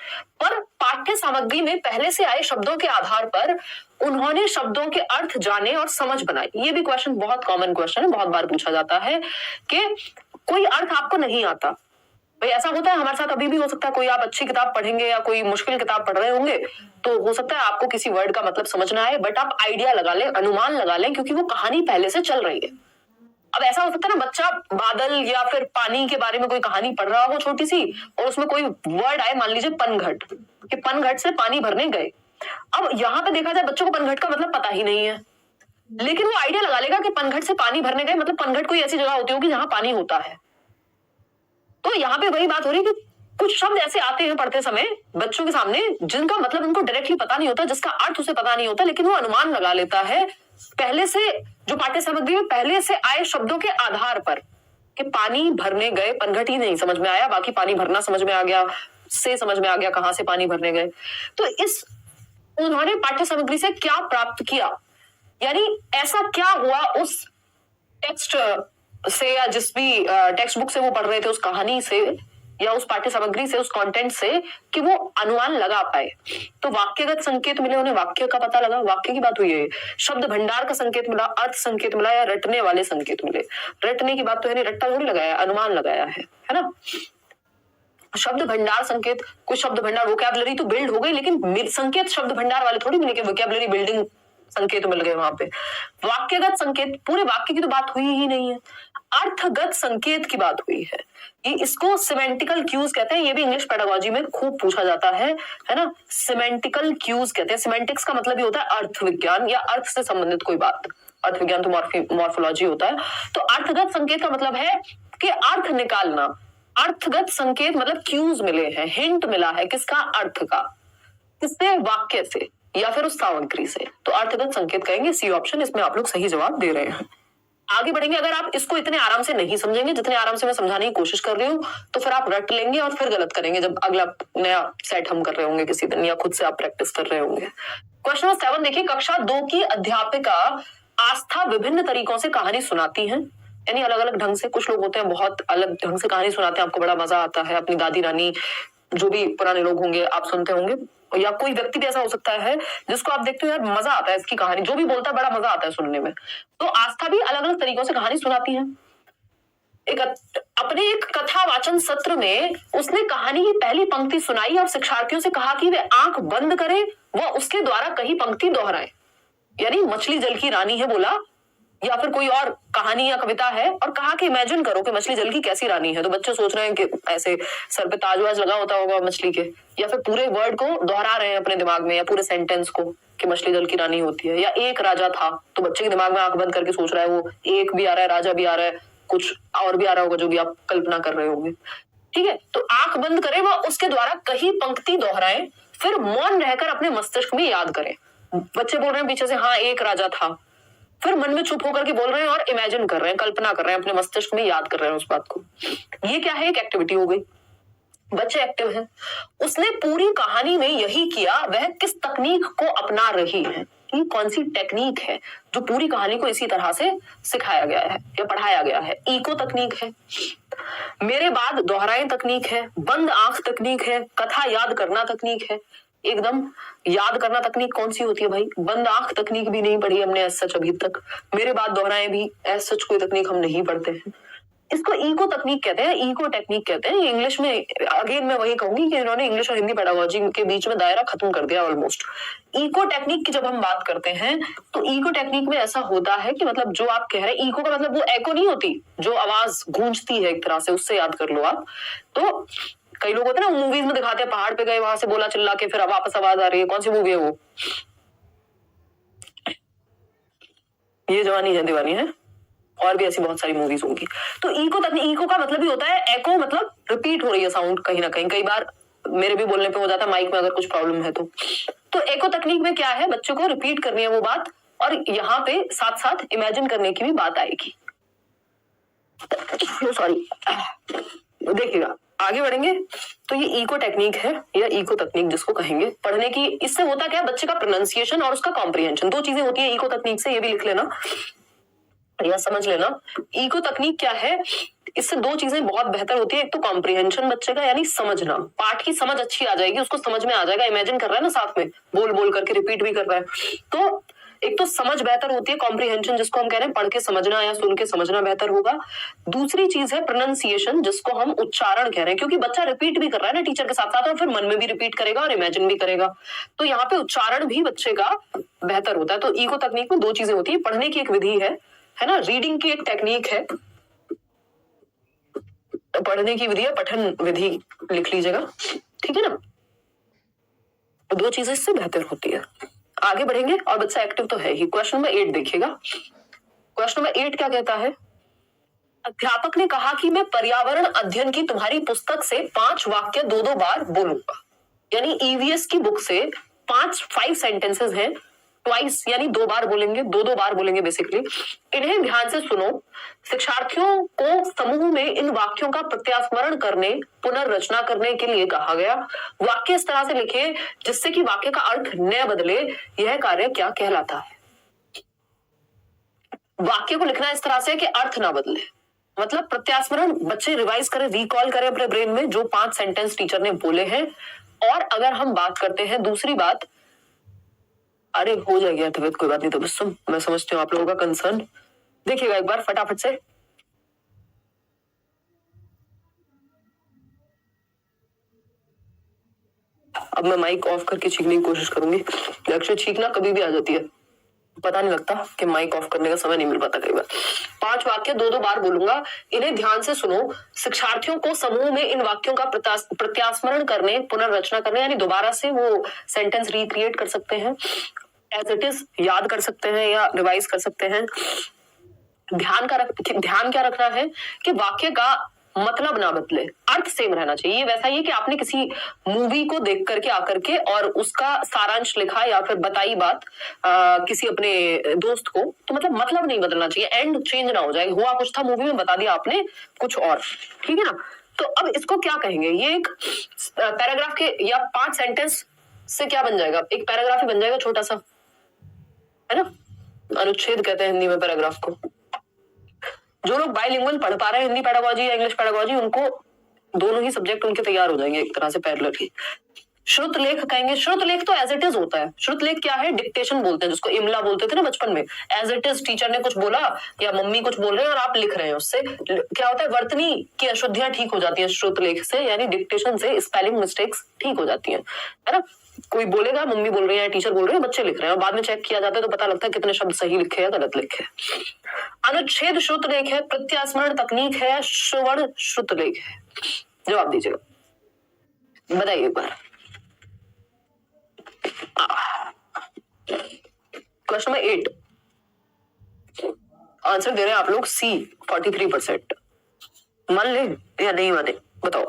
पर पाठ्य सामग्री में पहले से आए शब्दों के आधार पर उन्होंने शब्दों के अर्थ जाने और समझ बनाए। ये भी क्वेश्चन बहुत कॉमन क्वेश्चन है, बहुत बार पूछा जाता है कि कोई अर्थ आपको नहीं आता। भाई ऐसा होता है, हमारे साथ अभी भी हो सकता है, कोई आप अच्छी किताब पढ़ेंगे या कोई मुश्किल किताब पढ़ रहे होंगे तो हो सकता है आपको किसी वर्ड का मतलब समझ ना आए, बट आप आइडिया लगा लें, अनुमान लगा लें, क्योंकि वो कहानी पहले से चल रही है। अब ऐसा हो सकता है ना, बच्चा बादल या फिर पानी के बारे में कोई कहानी पढ़ रहा हो छोटी सी, और उसमें कोई वर्ड आए, मान लीजिए पनघट, कि पनघट से पानी भरने गए। अब यहाँ पे देखा जाए बच्चों को पनघट का मतलब पता ही नहीं है, लेकिन वो आइडिया लगा लेगा कि पनघट से पानी भरने गए, मतलब पनघट कोई ऐसी जगह होती होगी जहां पानी होता है। तो यहाँ पे वही बात हो रही है कि कुछ शब्द ऐसे आते हैं पढ़ते समय बच्चों के सामने जिनका मतलब उनको डायरेक्टली पता नहीं होता, जिसका अर्थ उसे पता नहीं होता, लेकिन वो अनुमान लगा लेता है पहले से, जो पाठ्य सामग्री में पहले से आए शब्दों के आधार पर, कि पानी भरने गए, पनघट ही नहीं समझ में आया, बाकी पानी भरना समझ में आ गया, से समझ में आ गया कहां से पानी भरने गए। तो इस उन्होंने पाठ्य सामग्री से क्या प्राप्त किया, यानी ऐसा क्या हुआ उस टेक्स्ट से या जिस भी टेक्स्ट बुक से वो पढ़ रहे थे, उस कहानी से या उस पाठ्य सामग्री से, उस कंटेंट से, कि वो अनुमान लगा पाए। तो वाक्यगत संकेत मिले उन्हें, वाक्य का पता लगा, वाक्य की बात हुई है, शब्द भंडार का संकेत मिला, अर्थ संकेत मिला, या रटने वाले संकेत मिले। रटने की बात तो है नहीं, रट्टा थोड़ी लगाया, अनुमान लगाया है ना। शब्द भंडार संकेत, कुछ शब्द भंडार वोकैबुलरी तो बिल्ड हो गई, लेकिन संकेत शब्द भंडार वाले थोड़ी मिले कि वोकैबुलरी बिल्डिंग संकेत मिल गए वहां पे। वाक्यगत संकेत, पूरे वाक्य की तो बात हुई ही नहीं है। अर्थगत संकेत की बात हुई है, ये इसको सिमेंटिकल क्यूज कहते हैं, ये भी इंग्लिश पेडागोजी में खूब पूछा जाता है ना। सिमेंटिकल क्यूज कहते हैं, सिमेंटिक्स का मतलब ही होता है अर्थ विज्ञान या अर्थ से संबंधित कोई बात, अर्थ विज्ञान तो मॉर्फोलॉजी होता है। तो अर्थगत संकेत का मतलब है कि अर्थ निकालना, अर्थगत संकेत मतलब क्यूज मिले हैं, हिंट मिला है, किसका, अर्थ का, किससे, वाक्य से या फिर उस सामग्री से, तो अर्थगत संकेत कहेंगे। सी ऑप्शन, इसमें आप लोग सही जवाब दे रहे हैं। आगे बढ़ेंगे। अगर आप इसको इतने आराम से नहीं समझेंगे जितने आराम से मैं समझाने की कोशिश कर रही हूँ, तो फिर आप रट लेंगे और फिर गलत करेंगे जब अगला नया सेट हम कर रहे होंगे किसी दिन, या खुद से आप प्रैक्टिस कर रहे होंगे। क्वेश्चन नंबर 7 देखिए। कक्षा 2 की अध्यापिका आस्था विभिन्न तरीकों से कहानी सुनाती है, यानी अलग अलग ढंग से। कुछ लोग होते हैं बहुत अलग ढंग से कहानी सुनाते हैं, आपको बड़ा मजा आता है, अपनी दादी नानी जो भी पुराने लोग होंगे आप सुनते होंगे, या कोई व्यक्ति भी ऐसा हो सकता है जिसको आप देखते हो यार मजा आता है इसकी कहानी, जो भी बोलता है बड़ा मजा आता है सुनने में। तो आस्था भी अलग अलग तरीकों से कहानी सुनाती है। एक अपने एक कथा वाचन सत्र में उसने कहानी की पहली पंक्ति सुनाई और शिक्षार्थियों से कहा कि वे आंख बंद करें व उसके द्वारा कही पंक्ति दोहराएं। यानी मछली जल की रानी है बोला, या फिर कोई और कहानी या कविता है, और कहा कि इमेजिन करो कि मछली जल की कैसी रानी है। तो बच्चे सोच रहे हैं कि ऐसे सर पे ताजवाज लगा होता होगा मछली के, या फिर पूरे वर्ड को दोहरा रहे हैं अपने दिमाग में या पूरे सेंटेंस को कि मछली जल की रानी होती है। या एक राजा था, तो बच्चे के दिमाग में आंख बंद करके सोच रहा है, वो एक भी आ रहा है, राजा भी आ रहा है, कुछ और भी आ रहा होगा जो भी आप कल्पना कर रहे होंगे। ठीक है, तो आंख बंद करें व उसके द्वारा कही पंक्ति दोहराएं, फिर मौन रहकर अपने मस्तिष्क में याद करें। बच्चे बोल रहे हैं पीछे से, हाँ एक राजा था, फिर मन में चुप होकर के बोल रहे हैं और इमेजिन कर रहे हैं, कल्पना कर रहे हैं, अपने मस्तिष्क में याद कर रहे हैं उस बात को। ये क्या है, एक एक्टिविटी हो गई, बच्चे एक्टिव हैं। उसने पूरी कहानी में यही किया, वह किस तकनीक को अपना रही है, ये कौन सी टेक्निक है जो पूरी कहानी को इसी तरह से सिखाया गया है या पढ़ाया गया है। इको तकनीक है, मेरे बाद दोहराएं तकनीक है, बंद आंख तकनीक है, कथा याद करना तकनीक है। एकदम याद करना तकनीक कौन सी होती है भाई, बंद आंख तकनीक भी नहीं पढ़ी हमने एज सच अभी तक, मेरे बाद दोहराएं भी एज सच कोई तकनीक हम नहीं पढ़ते हैं। इसको इको तकनीक कहते हैं, इको टेक्निक कहते हैं। इंग्लिश में अगेन मैं वही कहूंगी कि इन्होंने इंग्लिश और हिंदी पेडागोजी के बीच में दायरा खत्म कर दिया ऑलमोस्ट। इको टेक्निक की जब हम बात करते हैं तो इको टेक्निक में ऐसा होता है कि मतलब जो आप कह रहे हैं, इको का मतलब वो एको नहीं होती जो आवाज गूंजती है एक तरह से, उससे याद कर लो आप। तो कई लोग होते हैं ना मूवीज में दिखाते हैं, पहाड़ पे गए वहां से बोला चिल्ला के फिर वापस आवाज आ रही है, कौन सी मूवी है वो, ये जवानी है दीवानी है, और भी ऐसी बहुत सारी मूवीज होंगी। तो इको तकनीक, इको का मतलब ही होता है एको, मतलब रिपीट हो रही है साउंड कहीं ना कहीं। कई बार मेरे भी बोलने पे हो जाता है माइक में अगर कुछ प्रॉब्लम है तो एको तकनीक में क्या है, बच्चों को रिपीट करनी है वो बात, और यहाँ पे साथ साथ इमेजिन करने की भी बात आएगी। सॉरी, देखिएगा आगे बढ़ेंगे तो ये इको टेक्निक है या इको तकनीक जिसको कहेंगे पढ़ने की। इससे होता क्या है, बच्चे का प्रोनाउंसिएशन और उसका कॉम्प्रिहेंशन, दो चीजें होती है इको तकनीक से, ये भी लिख लेना या समझ लेना। इको तकनीक क्या है, इससे दो चीजें बहुत बेहतर होती है। एक तो कॉम्प्रिहेंशन बच्चे का, यानी समझना, पाठ की समझ अच्छी आ जाएगी, उसको समझ में आ जाएगा, इमेजिन कर रहा है ना साथ में, बोल बोल करके रिपीट भी कर रहा है, तो एक तो समझ बेहतर होती है, कॉम्प्रिहेंशन जिसको हम कह रहे हैं पढ़ के समझना या सुन के समझना बेहतर होगा। दूसरी चीज है प्रोनाउंसिएशन, जिसको हम उच्चारण कह रहे हैं, क्योंकि बच्चा रिपीट भी कर रहा है ना टीचर के साथ साथ, और फिर मन में भी रिपीट करेगा और इमेजिन भी करेगा, तो यहाँ पे उच्चारण भी बच्चे का बेहतर होता है। तो इको तकनीक में दो चीजें होती है, पढ़ने की एक विधि है ना, रीडिंग की एक टेक्निक है, पढ़ने की विधि है, पठन विधि लिख लीजिएगा, ठीक है ना, तो दो चीजें इससे बेहतर होती है। आगे बढ़ेंगे और बच्चा एक्टिव तो है ही। क्वेश्चन नंबर 8 देखिएगा, क्वेश्चन नंबर 8 क्या कहता है, अध्यापक ने कहा कि मैं पर्यावरण अध्ययन की तुम्हारी पुस्तक से 5 वाक्य 2-2 बार बोलूंगा। यानी ईवीएस की बुक से 5 सेंटेंसेस हैं, ट्वाइस यानी 2 बार बोलेंगे, 2-2 बार बोलेंगे बेसिकली। इन्हें ध्यान से सुनो, शिक्षार्थियों को समूह में इन वाक्यों का प्रत्यास्मरण करने, पुनर्रचना करने के लिए कहा गया। वाक्य इस तरह से लिखे जिससे कि वाक्य का अर्थ न बदले, यह कार्य क्या कहलाता है। वाक्य को लिखना इस तरह से कि अर्थ ना बदले, मतलब प्रत्यास्मरण, बच्चे रिवाइज करें, रिकॉल करें अपने ब्रेन में जो 5 सेंटेंस टीचर ने बोले हैं। और अगर हम बात करते हैं दूसरी बात, अरे हो जाएगी तबियत, कोई बात नहीं, तो बस मैं समझती हूँ आप लोगों का कंसर्न। देखिएगा एक बार फटाफट से, अब मैं माइक ऑफ करके छींकने की कोशिश करूंगी। एक्चुअली छींकना कभी भी आ जाती है, पता नहीं लगता कि माइक ऑफ करने का समय नहीं मिल पाता कई बार। 5 वाक्य 2-2 बार बोलूंगा, इन्हें ध्यान से सुनो। शिक्षार्थियों को समूह में इन वाक्यों का प्रत्यास्मरण करने, पुनर्रचना करने, यानी दोबारा से वो सेंटेंस रिक्रिएट कर सकते हैं, एज इट इज याद कर सकते हैं या रिवाइज कर सकते हैं। ध्यान क्या रखना है कि वाक्य का मतलब ना बदले, अर्थ सेम रहना चाहिए। ये वैसा ही है कि आपने किसी मूवी को देख करके आकर के और उसका सारांश लिखा या फिर बताई बात किसी अपने दोस्त को, तो मतलब नहीं बदलना चाहिए, एंड चेंज ना हो जाए, हुआ कुछ था मूवी में, बता दिया आपने कुछ और, ठीक है ना। तो अब इसको क्या कहेंगे, ये एक पैराग्राफ के या 5 सेंटेंस से क्या बन जाएगा, एक पैराग्राफ ही बन जाएगा छोटा सा, है ना, अनुच्छेद कहते हैं हिंदी में पैराग्राफ को। जो लोग बाइलिंगुअल पढ़ पा रहे हैं हिंदी पेडागोजी या इंग्लिश पेडागोजी, उनको दोनों ही सब्जेक्ट उनके तैयार हो जाएंगे एक तरह से पैरेलल ही। श्रुत लेख कहेंगे, श्रुत लेख तो एज इट इज होता है। श्रुत लेख क्या है? डिक्टेशन बोलते हैं जिसको, इमला बोलते थे ना बचपन में। एज इट इज टीचर ने कुछ बोला या मम्मी कुछ बोल रहे हैं और आप लिख रहे हैं, उससे क्या होता है? वर्तनी की अशुद्धियां ठीक हो जाती है श्रुत लेख से, यानी डिक्टेशन से स्पेलिंग मिस्टेक्स ठीक हो जाती है ना। कोई बोलेगा, मम्मी बोल रही है, टीचर बोल रहे हैं, बच्चे लिख रहे हैं, और बाद में चेक किया जाता है तो पता लगता है कितने शब्द सही लिखे या गलत लिखे। अनुच्छेद श्रुत लेख है, प्रत्यास्मरण तकनीक है, श्रवण श्रुत लेख है? जवाब दीजिएगा, बताइए एक बार। क्वेश्चन नंबर 8, आंसर दे रहे हैं आप लोग सी 43%। मान ले या नहीं माने, बताओ।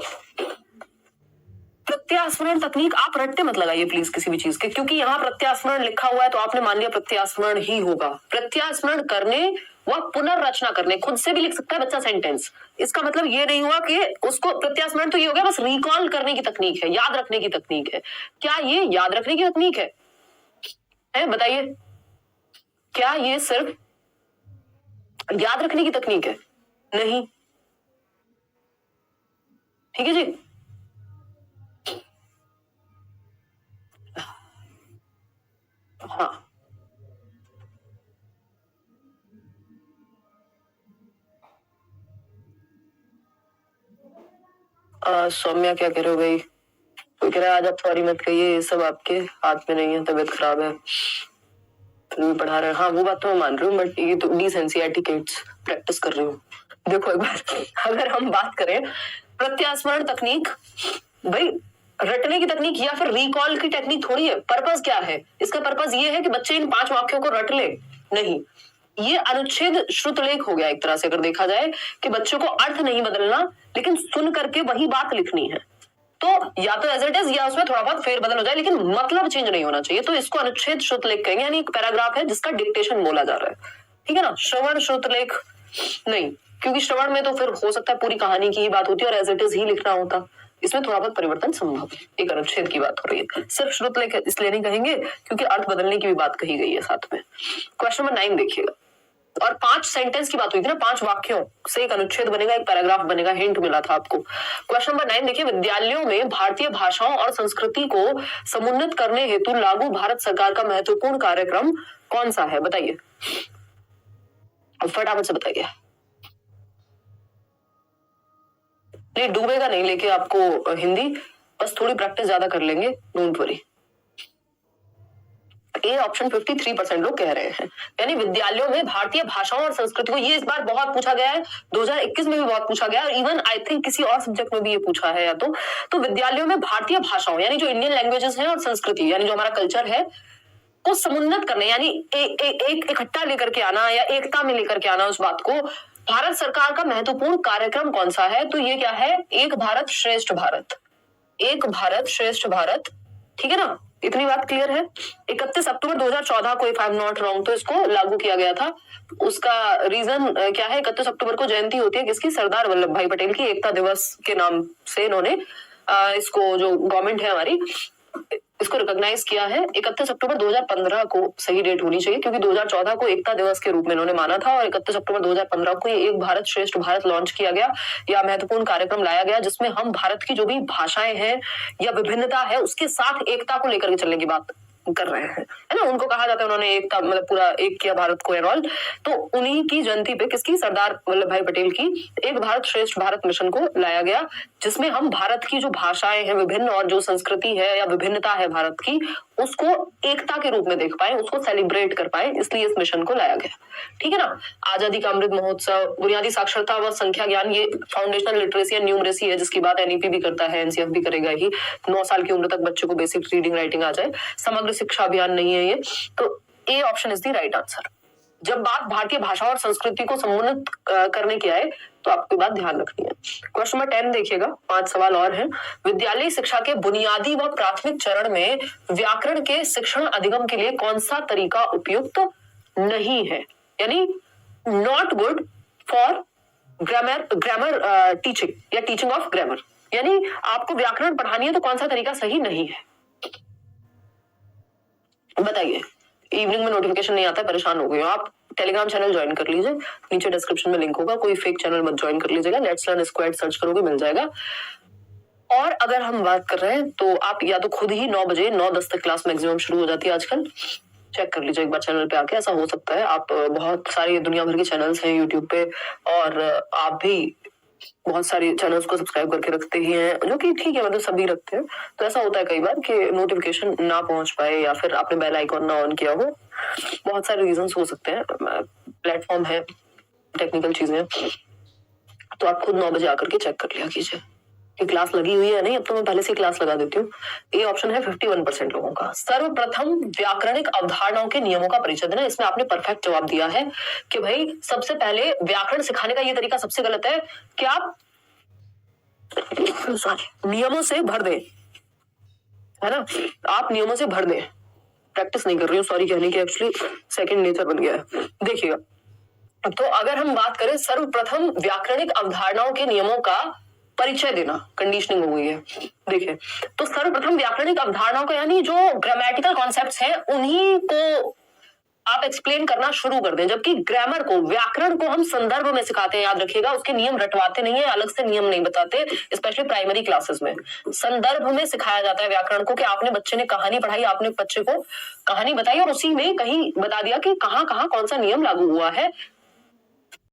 प्रत्यास्मरण तकनीक आप रट्टे मत लगाइए प्लीज किसी भी चीज के, क्योंकि यहाँ प्रत्यास्मरण लिखा हुआ है तो आपने मान लिया प्रत्यास्मरण ही होगा। प्रत्यास्मरण करने व पुनर्रचना करने, खुद से भी लिख सकता है बच्चा सेंटेंस। इसका मतलब ये नहीं हुआ कि उसको प्रत्यास्मरण तो ये हो गया बस रिकॉल करने की तकनीक है, याद रखने की तकनीक है। क्या ये याद रखने की तकनीक है? बताइए, क्या ये सिर्फ याद रखने की तकनीक है? नहीं। ठीक है जी। हाँ, सौम्या क्या कह रहे हो भाई? कोई कह रहा है आज आप सॉरी मत कहिए, ये सब आपके हाथ में नहीं है, तबीयत खराब है, फिर भी पढ़ा रहे हैं। हाँ वो बात तो मैं मान रही हूँ, बट ये तो डिसेंसिटी किड्स प्रैक्टिस कर रही हूँ। देखो एक बार, अगर हम बात करें प्रत्यास्मरण तकनीक, भाई रटने की तकनीक या फिर रिकॉल की टेक्निक थोड़ी है। पर्पस क्या है इसका? पर्पस ये है कि बच्चे इन 5 वाक्यों को रट ले, नहीं। ये अनुच्छेद श्रुतलेख हो गया एक तरह से, अगर देखा जाए कि बच्चों को अर्थ नहीं बदलना, लेकिन सुन करके वही बात लिखनी है। तो या तो एज इट इज या उसमें थोड़ा बहुत फेर बदल हो जाए, लेकिन मतलब चेंज नहीं होना चाहिए। तो इसको अनुच्छेद श्रुतलेख कहेंगे, यानी एक पैराग्राफ है जिसका डिक्टेशन बोला जा रहा है। ठीक है ना। श्रवण श्रुतलेख नहीं, क्योंकि श्रवण में तो फिर हो सकता है पूरी कहानी की ही बात होती है और एज इट इज ही लिखना होता। इसमें थोड़ा बहुत परिवर्तन संभव है। एक अनुच्छेद की बात हो रही है, सिर्फ श्रुतलेख इसलिए नहीं कहेंगे क्योंकि अर्थ बदलने की भी बात कही गई है साथ में। क्वेश्चन नंबर 9 देखिएगा, और 5 सेंटेंस की बात हुई थी ना, 5 वाक्यों से एक अनुच्छेद बनेगा, एक पैराग्राफ बनेगा, हिंट मिला था आपको। क्वेश्चन नंबर 9 देखिए, विद्यालयों में भारतीय भाषाओं और संस्कृति को समुन्नत करने हेतु लागू भारत सरकार का महत्वपूर्ण कार्यक्रम कौन सा है? बताइए, फटाफट से बताइए। नहीं डूबेगा नहीं, लेके आपको हिंदी बस थोड़ी प्रैक्टिस ज्यादा कर लेंगे, डोंट वरी। ए ऑप्शन 53% लोग कह रहे हैं, यानी विद्यालयों में भारतीय भाषाओं और संस्कृति को, ये इस बार बहुत पूछा गया है, 2021 में भी बहुत पूछा गया है, और इवन आई थिंक किसी और सब्जेक्ट में भी ये पूछा है या तो विद्यालयों में भारतीय भाषाओं यानी जो इंडियन लैंग्वेजेस हैं और संस्कृति यानी जो हमारा कल्चर है को समुन्नत करने, यानी एक इकट्ठा लेकर के आना या एकता में लेकर के आना उस बात को, भारत सरकार का महत्वपूर्ण कार्यक्रम कौन सा है? तो ये क्या है? एक भारत श्रेष्ठ भारत, एक भारत श्रेष्ठ भारत। ठीक है ना, इतनी बात क्लियर है। 31 अक्टूबर 2014 को, if I am not wrong, तो इसको लागू किया गया था। उसका रीजन क्या है? 31 अक्टूबर को जयंती होती है किसकी? सरदार वल्लभ भाई पटेल की। एकता दिवस के नाम से इन्होंने इसको, जो गवर्नमेंट है हमारी, इसको रिकॉग्नाइज किया है। 31 अक्टूबर 2015 को सही डेट होनी चाहिए, क्योंकि 2014 को एकता दिवस के रूप में इन्होंने माना था, और 31 अक्टूबर 2015 को ये एक भारत श्रेष्ठ भारत लॉन्च किया गया, या महत्वपूर्ण कार्यक्रम लाया गया, जिसमें हम भारत की जो भी भाषाएं हैं या विभिन्नता है उसके साथ एकता को लेकर के चलने की बात कर रहे हैं, है ना। उनको कहा जाता है उन्होंने एकता, मतलब पूरा एक किया भारत को एंड ऑल। तो उन्हीं की जयंती पे, किसकी? सरदार वल्लभ भाई पटेल की एक भारत श्रेष्ठ भारत मिशन को लाया गया, जिसमें हम भारत की जो भाषाएं हैं विभिन्न और जो संस्कृति है या विभिन्नता है भारत की, उसको एकता के रूप में देख पाए, उसको सेलिब्रेट कर पाए, इसलिए इस मिशन को लाया गया। ठीक है ना। आजादी का अमृत महोत्सव, बुनियादी साक्षरता व संख्या ज्ञान, ये फाउंडेशनल लिटरेसी एंड न्यूमरेसी है, जिसकी बात एनईपी भी करता है, एनसीएफ भी करेगा ही। 9 साल की उम्र तक बच्चों को बेसिक रीडिंग राइटिंग आ जाए। समग्र शिक्षा अभियान नहीं है ये, तो A option is the right answer. जब बात भारतीय भाषा और संस्कृति को समुन्नत करने की आए तो आपकी बात ध्यान रखनी है। क्वेश्चन नंबर 10 देखिएगा, 5 सवाल और हैं। विद्यालय शिक्षा के बुनियादी व प्राथमिक चरण में व्याकरण के शिक्षण अधिगम के लिए कौन सा तरीका उपयुक्त नहीं है? यानी not good for grammar teaching या टीचिंग ऑफ ग्रामर, यानी आपको व्याकरण पढ़ानी है तो कौन सा तरीका सही नहीं है? बताइए। इवनिंग में नोटिफिकेशन नहीं आता है, परेशान हो गए हो आप, टेलीग्राम चैनल ज्वाइन कर लीजिए, नीचे डिस्क्रिप्शन में लिंक होगा, कोई फेक चैनल मत ज्वाइन कर लीजिएगा, लेट्स लर्न स्क्वाड सर्च करोगे मिल जाएगा। और अगर हम बात कर रहे हैं तो आप या तो खुद ही 9 बजे 9-10 तक क्लास मैक्सिमम शुरू हो जाती है आजकल। चेक कर लीजिए एक बार चैनल पे आके, ऐसा हो सकता है। आप बहुत सारी दुनिया भर के चैनल्स हैं यूट्यूब पे, और आप भी बहुत सारी चैनल्स को सब्सक्राइब करके रखते ही हैं, जो कि ठीक है, मतलब सभी रखते हैं। तो ऐसा होता है कई बार कि नोटिफिकेशन ना पहुंच पाए या फिर आपने बेल आइकॉन ना ऑन किया हो। बहुत सारे रीजंस हो सकते हैं, प्लेटफॉर्म है, टेक्निकल चीजें। तो आप खुद 9 बजे आकर के चेक कर लिया कीजिए कि क्लास लगी हुई है नहीं। अब तो मैं पहले से क्लास लगा देती हूँ। ये ऑप्शन है 51% लोगों का। सर्वप्रथम व्याकरणिक अवधारणाओं के नियमों का परिचय देना। इसमें आपने परफेक्ट जवाब दिया है कि भाई सबसे पहले व्याकरण सिखाने का ये तरीका सबसे गलत है कि आप नियमों से भर दें, है ना। आप नियमों से भर दें। प्रैक्टिस नहीं कर रही हूँ, सॉरी कहने की, एक्चुअली सेकंड नेचर बन गया है। देखिएगा, तो अगर हम बात करें सर्वप्रथम व्याकरणिक अवधारणाओं के नियमों का परिचय देना, कंडीशनिंग हो गई है। देखिए, तो सर्वप्रथम व्याकरणिक अवधारणाओं का यानी जो ग्रामेटिकल कॉन्सेप्ट्स हैं उन्हीं को आप एक्सप्लेन करना शुरू कर दें। जबकि ग्रामर को, व्याकरण को हम संदर्भ में सिखाते हैं, याद रखिएगा, उसके नियम रटवाते नहीं है, अलग से नियम नहीं बताते। स्पेशली प्राइमरी क्लासेस में संदर्भ में सिखाया जाता है व्याकरण को, कि आपने, बच्चे ने कहानी पढ़ाई, आपने बच्चे को कहानी बताई और उसी में कहीं बता दिया कि कहाँ कहाँ कौन सा नियम लागू हुआ है,